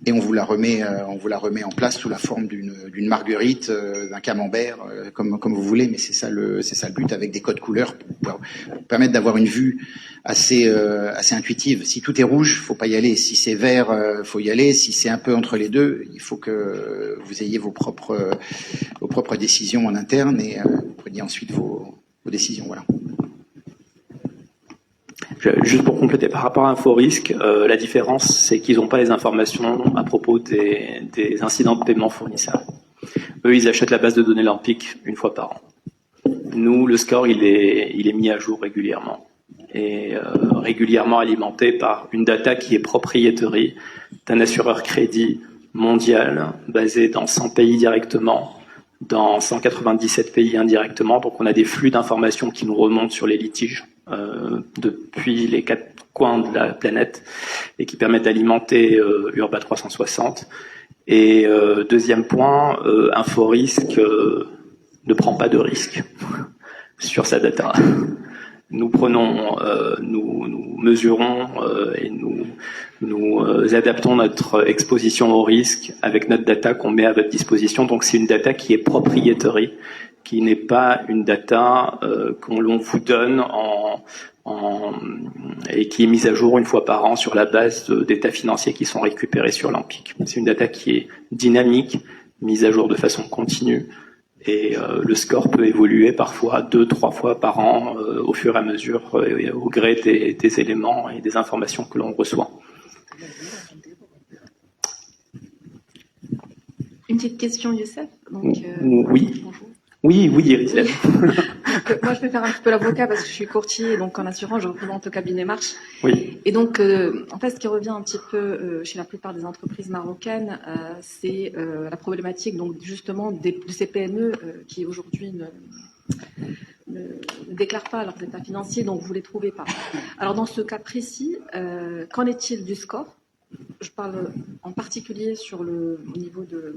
et on vous la remet en place sous la forme d'une marguerite, d'un camembert, comme vous voulez, mais c'est ça le but, avec des codes couleurs pour permettre d'avoir une vue assez intuitive. Si tout est rouge, faut pas y aller. Si c'est vert, faut y aller. Si c'est un peu entre les deux, il faut que vous ayez vos propres décisions en interne et vous preniez ensuite vos décisions. Voilà. Juste pour compléter, par rapport à Inforisque, la différence, c'est qu'ils n'ont pas les informations à propos des incidents de paiement fournisseurs. Eux, ils achètent la base de données Lampic une fois par an. Nous, le score, il est mis à jour régulièrement. Et régulièrement alimenté par une data qui est propriétaire d'un assureur crédit mondial, basé dans 100 pays directement, dans 197 pays indirectement. Donc on a des flux d'informations qui nous remontent sur les litiges depuis les 4 coins de la planète et qui permettent d'alimenter Urba 360. Et deuxième point, Inforisque ne prend pas de risque sur sa data. Nous prenons, nous mesurons et nous adaptons notre exposition au risque avec notre data qu'on met à votre disposition. Donc c'est une data qui est propriétaire, qui n'est pas une data qu'on vous donne et qui est mise à jour une fois par an sur la base d'états financiers qui sont récupérés sur Lampic. C'est une data qui est dynamique, mise à jour de façon continue. Et le score peut évoluer parfois 2-3 fois par an au fur et à mesure, au gré des éléments et des informations que l'on reçoit. Une petite question, Youssef. Donc, oui. Bonjour. Oui, Iris. Moi, je vais faire un petit peu l'avocat parce que je suis courtier, donc en assurance, je représente le cabinet Marche. Oui. Et donc, en fait, ce qui revient un petit peu chez la plupart des entreprises marocaines, c'est la problématique, donc justement, de ces PME qui aujourd'hui ne déclarent pas leurs états financiers, donc vous les trouvez pas. Alors, dans ce cas précis, qu'en est-il du score? Je parle en particulier au niveau de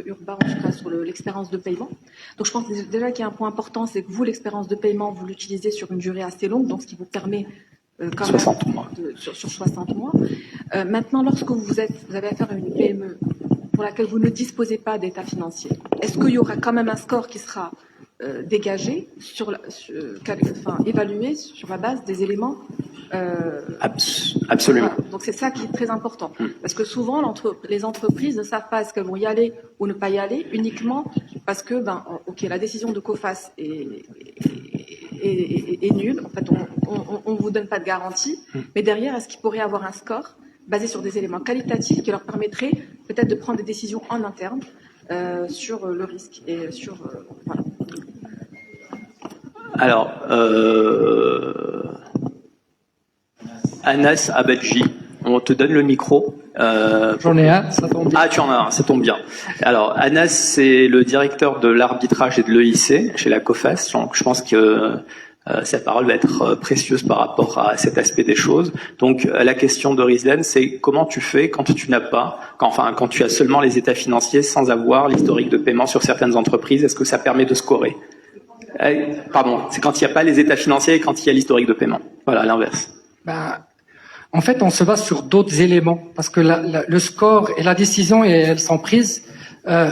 Urba, en tout cas sur l'expérience de paiement. Donc je pense déjà qu'il y a un point important, c'est que vous, l'expérience de paiement, vous l'utilisez sur une durée assez longue, donc ce qui vous permet quand 60 même mois. sur 60 mois. Maintenant, lorsque vous avez affaire à une PME pour laquelle vous ne disposez pas d'état financier, est-ce qu'il y aura quand même un score qui sera dégagé, évalué sur la base des éléments Absolument. Voilà. Donc c'est ça qui est très important. Parce que souvent, les entreprises ne savent pas est-ce qu'elles vont y aller ou ne pas y aller uniquement parce que, la décision de COFAS est est nul. En fait, on vous donne pas de garantie. Mais derrière, est-ce qu'il pourrait avoir un score basé sur des éléments qualitatifs qui leur permettraient peut-être de prendre des décisions en interne sur le risque et sur voilà. Alors, Anas Abadji, on te donne le micro. J'en ai un, ça tombe bien. Ah, tu en as un, ça tombe bien. Alors, Anas, c'est le directeur de l'arbitrage et de l'EIC chez la COFAS. Donc, je pense que sa parole va être précieuse par rapport à cet aspect des choses. Donc, la question de Rizlen, c'est comment tu fais quand tu n'as pas, quand tu as seulement les états financiers sans avoir l'historique de paiement sur certaines entreprises, est-ce que ça permet de scorer? Pardon, c'est quand il n'y a pas les états financiers et quand il y a l'historique de paiement. Voilà, l'inverse. En fait, on se base sur d'autres éléments parce que le score et la décision, elles sont prises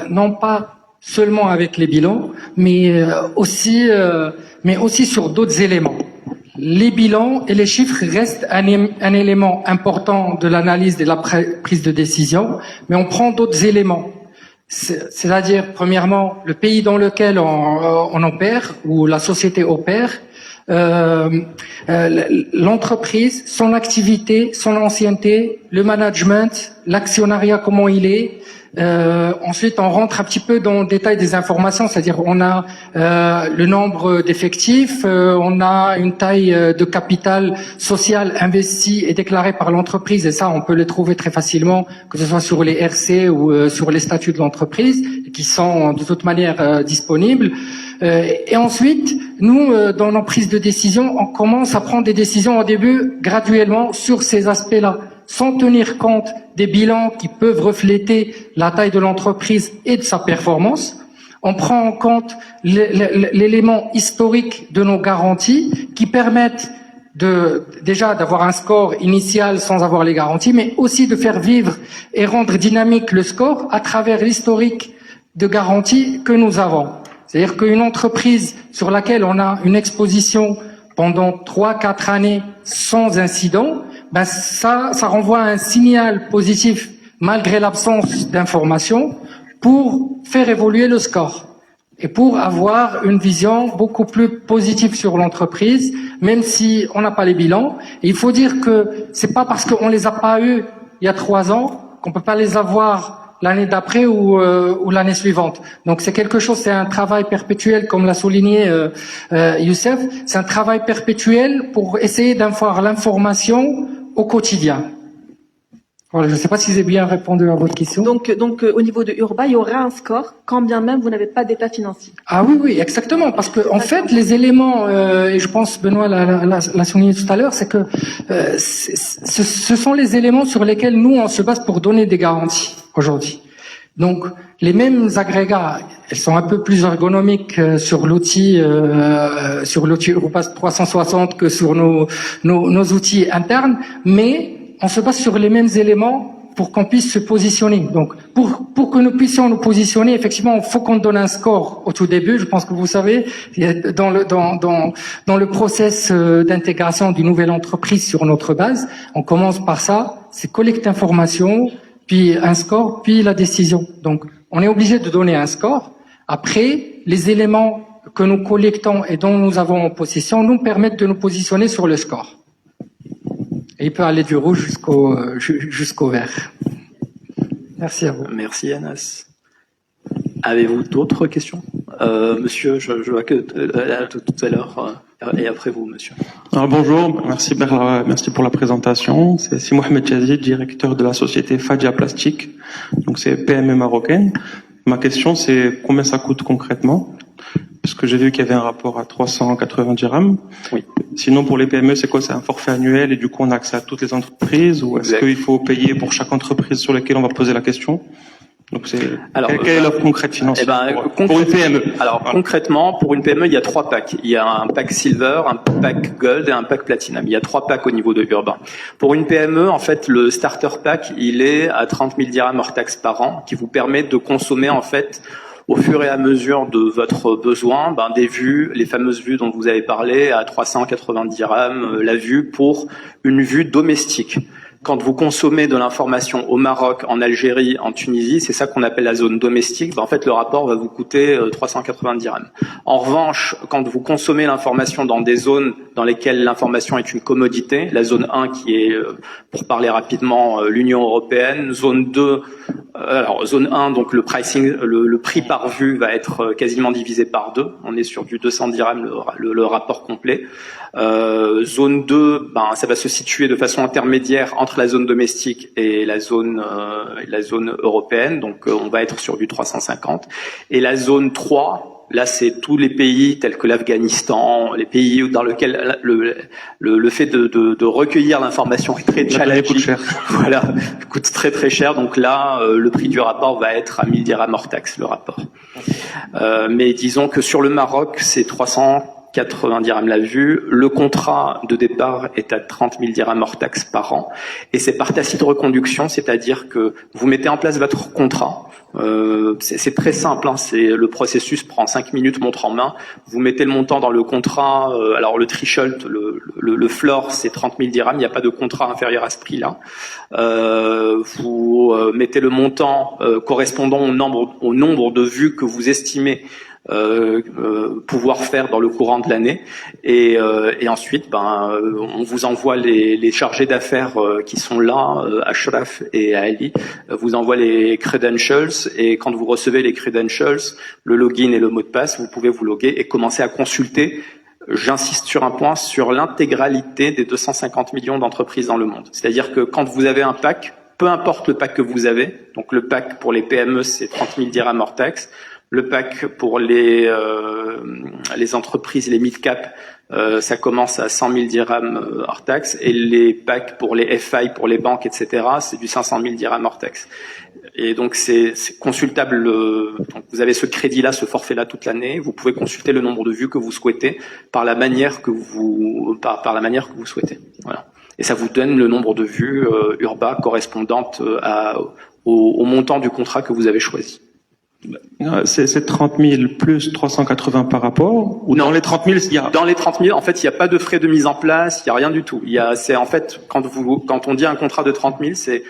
non pas seulement avec les bilans, mais aussi sur d'autres éléments. Les bilans et les chiffres restent un élément important de l'analyse de la prise de décision, mais on prend d'autres éléments. C'est-à-dire, premièrement, le pays dans lequel on opère ou la société opère, l'entreprise, son activité, son ancienneté, le management, l'actionnariat, comment il est. Ensuite, on rentre un petit peu dans le détail des informations, c'est-à-dire on a le nombre d'effectifs, on a une taille de capital social investi et déclaré par l'entreprise, et ça, on peut le trouver très facilement, que ce soit sur les RC ou sur les statuts de l'entreprise, qui sont de toute manière disponibles. Et ensuite, nous, dans nos prises de décision, on commence à prendre des décisions au début graduellement sur ces aspects-là, sans tenir compte des bilans qui peuvent refléter la taille de l'entreprise et de sa performance. On prend en compte l'élément historique de nos garanties qui permettent déjà d'avoir un score initial sans avoir les garanties, mais aussi de faire vivre et rendre dynamique le score à travers l'historique de garanties que nous avons. C'est-à-dire qu'une entreprise sur laquelle on a une exposition pendant 3-4 années sans incident, ça renvoie un signal positif malgré l'absence d'informations pour faire évoluer le score et pour avoir une vision beaucoup plus positive sur l'entreprise, même si on n'a pas les bilans. Et il faut dire que c'est pas parce qu'on les a pas eus il y a 3 ans qu'on peut pas les avoir l'année d'après ou l'année suivante. Donc c'est quelque chose, c'est un travail perpétuel, comme l'a souligné Youssef, c'est un travail perpétuel pour essayer d'avoir l'information au quotidien. Voilà, je ne sais pas si j'ai bien répondu à votre question. Donc au niveau de Urba, il y aura un score, quand bien même vous n'avez pas d'état financier. Ah oui, exactement, parce que en fait, les éléments, et je pense Benoît l'a souligné tout à l'heure, c'est que ce sont les éléments sur lesquels nous on se base pour donner des garanties aujourd'hui. Donc les mêmes agrégats, elles sont un peu plus ergonomiques sur l'outil Urba 360 que sur nos outils internes, mais on se base sur les mêmes éléments pour qu'on puisse se positionner. Donc, pour que nous puissions nous positionner, effectivement, il faut qu'on donne un score au tout début. Je pense que vous savez, dans le process d'intégration d'une nouvelle entreprise sur notre base, on commence par ça, c'est collecte d'informations, puis un score, puis la décision. Donc, on est obligé de donner un score. Après, les éléments que nous collectons et dont nous avons en possession nous permettent de nous positionner sur le score. Et il peut aller du rouge jusqu'au vert. Merci à vous. Merci Anas. Avez-vous d'autres questions? Monsieur, je vois que tout à l'heure, et après vous, monsieur. Alors, bonjour, merci pour la présentation. C'est Mohamed Jazid, directeur de la société Fadja Plastique. Donc c'est PME marocaine. Ma question, c'est combien ça coûte concrètement? Parce que j'ai vu qu'il y avait un rapport à 380 dirhams. Oui. Sinon, pour les PME, c'est quoi? C'est un forfait annuel et du coup, on a accès à toutes les entreprises, ou est-ce qu'il faut payer pour chaque entreprise sur laquelle on va poser la question? Donc quelle est l'offre concrète financière pour une PME? Alors concrètement, pour une PME, il y a 3 packs. Il y a un pack Silver, un pack Gold et un pack Platinum. Il y a 3 packs au niveau de Urba. Pour une PME, en fait, le starter pack, il est à 30 000 dirhams hors taxe par an, qui vous permet de consommer en fait au fur et à mesure de votre besoin, des vues, les fameuses vues dont vous avez parlé, à 380 dirhams, la vue pour une vue domestique. Quand vous consommez de l'information au Maroc, en Algérie, en Tunisie, c'est ça qu'on appelle la zone domestique. En fait, le rapport va vous coûter 380 dirhams. En revanche, quand vous consommez l'information dans des zones dans lesquelles l'information est une commodité, la zone 1 qui est, pour parler rapidement, l'Union européenne, zone 2, alors zone 1, donc le pricing, le prix par vue va être quasiment divisé par 2. On est sur du 200 dirhams le rapport complet. Zone 2, ça va se situer de façon intermédiaire entre la zone domestique et la zone européenne, donc on va être sur du 350. Et la zone 3, là c'est tous les pays tels que l'Afghanistan, les pays dans lesquels le fait de recueillir l'information est très challenging. Coûte cher. Voilà, coûte très très cher. Donc là, le prix du rapport va être à 1000 dirhams hors taxe, le rapport. Mais disons que sur le Maroc, c'est 380 dirhams la vue. Le contrat de départ est à 30 000 dirhams hors taxe par an. Et c'est par tacite reconduction, c'est-à-dire que vous mettez en place votre contrat. C'est très simple, hein, le processus prend 5 minutes montre en main. Vous mettez le montant dans le contrat. Alors le threshold, le floor, c'est 30 000 dirhams. Il n'y a pas de contrat inférieur à ce prix-là. Vous mettez le montant correspondant au nombre de vues que vous estimez pouvoir faire dans le courant de l'année, et ensuite on vous envoie les chargés d'affaires qui sont là, Ashraf et Ali vous envoient les credentials, et quand vous recevez les credentials, le login et le mot de passe, vous pouvez vous loguer et commencer à consulter. J'insiste sur un point, sur l'intégralité des 250 millions d'entreprises dans le monde. C'est-à-dire que quand vous avez un pack, peu importe le pack que vous avez, donc le pack pour les PME c'est 30 000 dirhams hors taxe, le pack pour les entreprises, les mid-cap, ça commence à 100 000 dirhams hors taxe, et les packs pour les FI, pour les banques, etc., c'est du 500 000 dirhams hors taxe. Et donc c'est consultable. Donc vous avez ce crédit-là, ce forfait-là toute l'année. Vous pouvez consulter le nombre de vues que vous souhaitez par la manière que vous souhaitez. Voilà. Et ça vous donne le nombre de vues Urba correspondantes au montant du contrat que vous avez choisi. C'est 30 000 plus 380 par rapport, ou dans les 30 000 il y a... Dans les 30 000, en fait, il n'y a pas de frais de mise en place, il n'y a rien du tout. C'est en fait, quand on dit un contrat de 30 000, c'est,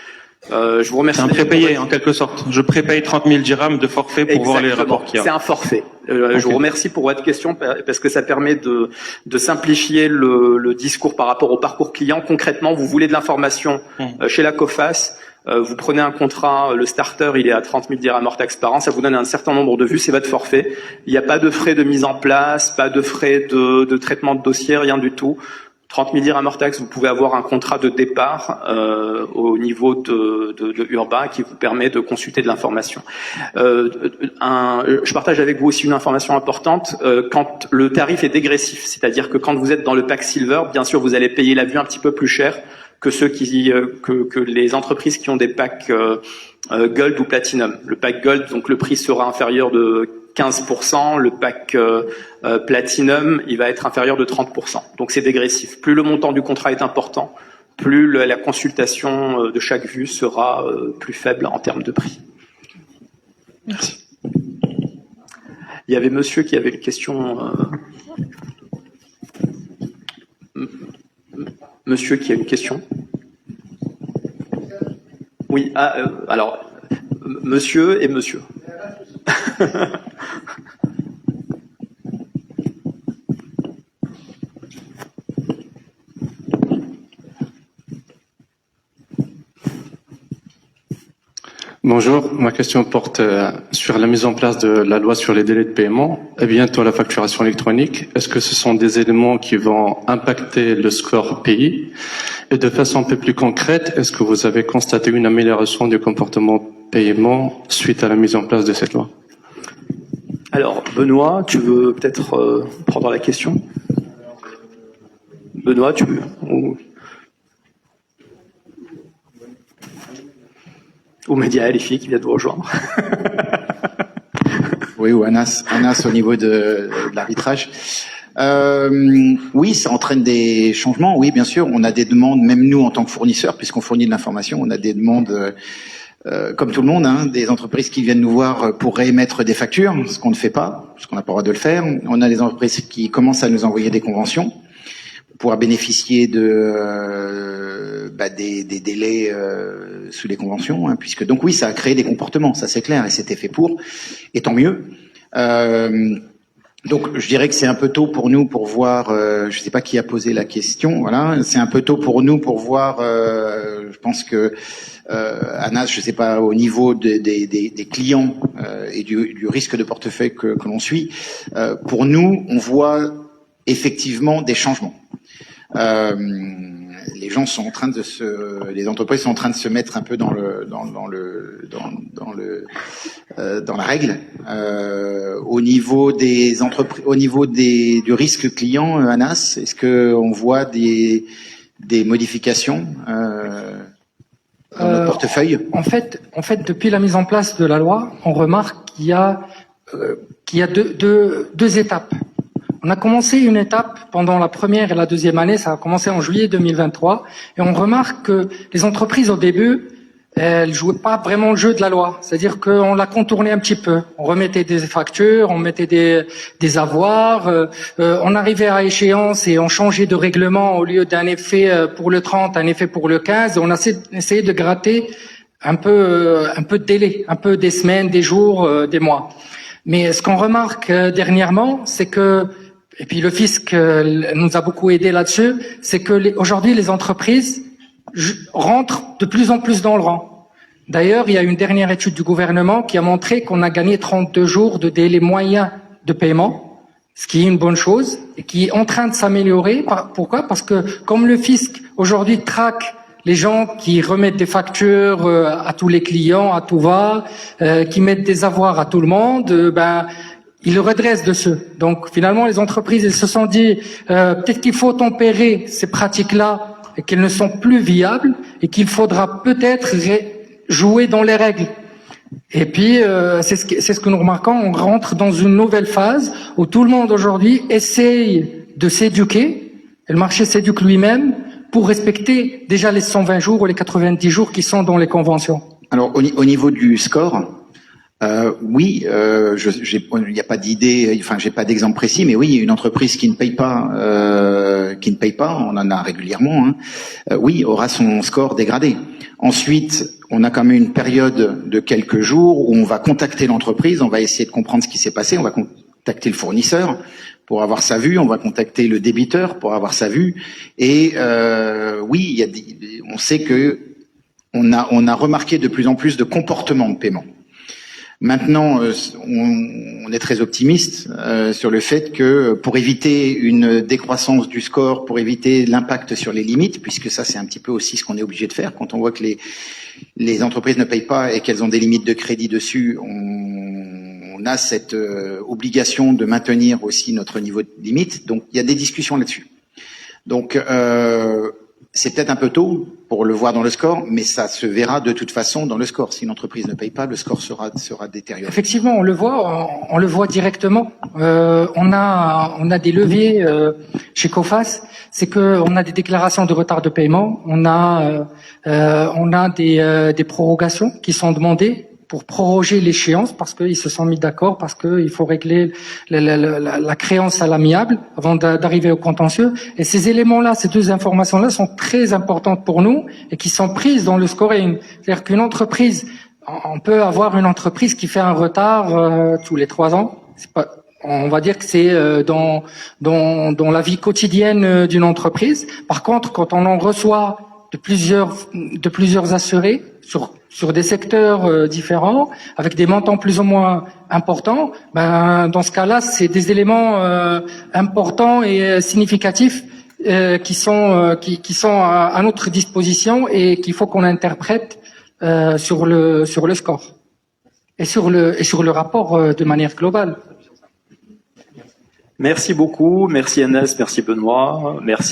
je vous remercie. C'est un prépayé, en quelque sorte. Je prépaye 30 000 dirhams de forfait pour voir les rapports qu'il y a. C'est un forfait. Okay. Je vous remercie pour votre question, parce que ça permet de simplifier le discours par rapport au parcours client. Concrètement, vous voulez de l'information chez la COFAS. Vous prenez un contrat, le starter, il est à 30 000 dirhams hors taxe par an, ça vous donne un certain nombre de vues, c'est votre forfait. Il n'y a pas de frais de mise en place, pas de frais de traitement de dossier, rien du tout. 30 000 dirhams hors taxe, vous pouvez avoir un contrat de départ au niveau de Urba qui vous permet de consulter de l'information. Je partage avec vous aussi une information importante. Quand le tarif est dégressif, c'est-à-dire que quand vous êtes dans le pack Silver, bien sûr, vous allez payer la vue un petit peu plus cher que ceux que les entreprises qui ont des packs Gold ou Platinum. Le pack Gold, donc le prix sera inférieur de 15%, le pack Platinum, il va être inférieur de 30%. Donc c'est dégressif. Plus le montant du contrat est important, plus la consultation de chaque vue sera plus faible en termes de prix. Merci. Il y avait monsieur qui avait une question. Monsieur qui a une question. Oui, alors, monsieur et monsieur. Bonjour, ma question porte sur la mise en place de la loi sur les délais de paiement et bientôt la facturation électronique. Est-ce que ce sont des éléments qui vont impacter le score pays? Et de façon un peu plus concrète, est-ce que vous avez constaté une amélioration du comportement paiement suite à la mise en place de cette loi? Alors, Benoît, tu veux peut-être prendre la question? Benoît, tu veux? Ou Média Alifi qui vient de vous rejoindre. Oui, ou Anas au niveau de l'arbitrage. Oui, ça entraîne des changements. Oui, bien sûr, on a des demandes, même nous en tant que fournisseurs, puisqu'on fournit de l'information, on a des demandes, comme tout le monde, des entreprises qui viennent nous voir pour réémettre des factures, ce qu'on ne fait pas, parce qu'on n'a pas le droit de le faire. On a des entreprises qui commencent à nous envoyer des conventions pouvoir bénéficier des délais sous les conventions, hein, puisque donc oui, ça a créé des comportements, ça c'est clair, et c'était fait pour, et tant mieux. Donc je dirais que c'est un peu tôt pour nous pour voir, je sais pas qui a posé la question, voilà, c'est un peu tôt pour nous pour voir, je pense que Anas, je sais pas, au niveau des clients et du risque de portefeuille que l'on suit, pour nous, on voit effectivement des changements. Les gens sont en train les entreprises sont en train de se mettre un peu dans la règle. Au niveau des entreprises, au niveau du risque client, Anas, est-ce que on voit des modifications dans notre portefeuille? En fait, depuis la mise en place de la loi, on remarque qu'il y a deux étapes. On a commencé une étape pendant la première et la deuxième année, ça a commencé en juillet 2023, et on remarque que les entreprises au début, elles jouaient pas vraiment le jeu de la loi, c'est-à-dire qu'on l'a contourné un petit peu. On remettait des factures, on mettait des avoirs, on arrivait à échéance et on changeait de règlement au lieu d'un effet pour le 30, un effet pour le 15. On a essayé de gratter un peu de délai, un peu des semaines, des jours, des mois. Mais ce qu'on remarque dernièrement, c'est que, et puis le fisc nous a beaucoup aidé là-dessus, c'est que aujourd'hui les entreprises rentrent de plus en plus dans le rang. D'ailleurs, il y a une dernière étude du gouvernement qui a montré qu'on a gagné 32 jours de délai moyen de paiement, ce qui est une bonne chose et qui est en train de s'améliorer. Pourquoi? Parce que comme le fisc aujourd'hui traque les gens qui remettent des factures à tous les clients, à tout va, qui mettent des avoirs à tout le monde, ils le redressent dessus. Donc finalement, les entreprises, elles se sont dit peut-être qu'il faut tempérer ces pratiques-là et qu'elles ne sont plus viables et qu'il faudra peut-être jouer dans les règles. Et puis c'est ce que nous remarquons, on rentre dans une nouvelle phase où tout le monde aujourd'hui essaye de s'éduquer, et le marché s'éduque lui-même pour respecter déjà les 120 jours ou les 90 jours qui sont dans les conventions. Alors au niveau du score, oui, il n'y a pas d'idée, enfin j'ai pas d'exemple précis, mais oui, une entreprise qui ne paye pas, on en a régulièrement, hein, oui, aura son score dégradé. Ensuite, on a quand même une période de quelques jours où on va contacter l'entreprise, on va essayer de comprendre ce qui s'est passé, on va contacter le fournisseur pour avoir sa vue, on va contacter le débiteur pour avoir sa vue, et oui, on sait que on a remarqué de plus en plus de comportements de paiement. Maintenant, on est très optimiste sur le fait que pour éviter une décroissance du score, pour éviter l'impact sur les limites, puisque ça c'est un petit peu aussi ce qu'on est obligé de faire quand on voit que les entreprises ne payent pas et qu'elles ont des limites de crédit dessus, on a cette obligation de maintenir aussi notre niveau de limite. Donc il y a des discussions là-dessus. Donc c'est peut-être un peu tôt pour le voir dans le score, mais ça se verra de toute façon dans le score. Si une entreprise ne paye pas, le score sera détérioré. Effectivement, on le voit directement. On a des leviers chez Coface, c'est que on a des déclarations de retard de paiement, on a des prorogations qui sont demandées pour proroger l'échéance parce qu'ils se sont mis d'accord, parce qu'il faut régler la créance à l'amiable avant d'arriver au contentieux. Et ces éléments-là, ces deux informations-là sont très importantes pour nous et qui sont prises dans le scoring. C'est-à-dire qu'une entreprise, on peut avoir une entreprise qui fait un retard tous les 3 ans. C'est pas, on va dire que c'est dans la vie quotidienne d'une entreprise. Par contre, quand on en reçoit de plusieurs assurés sur des secteurs différents, avec des montants plus ou moins importants, dans ce cas-là, c'est des éléments importants et significatifs qui sont à notre disposition et qu'il faut qu'on interprète sur le score et sur le rapport de manière globale. Merci beaucoup, merci Anas, merci Benoît, merci.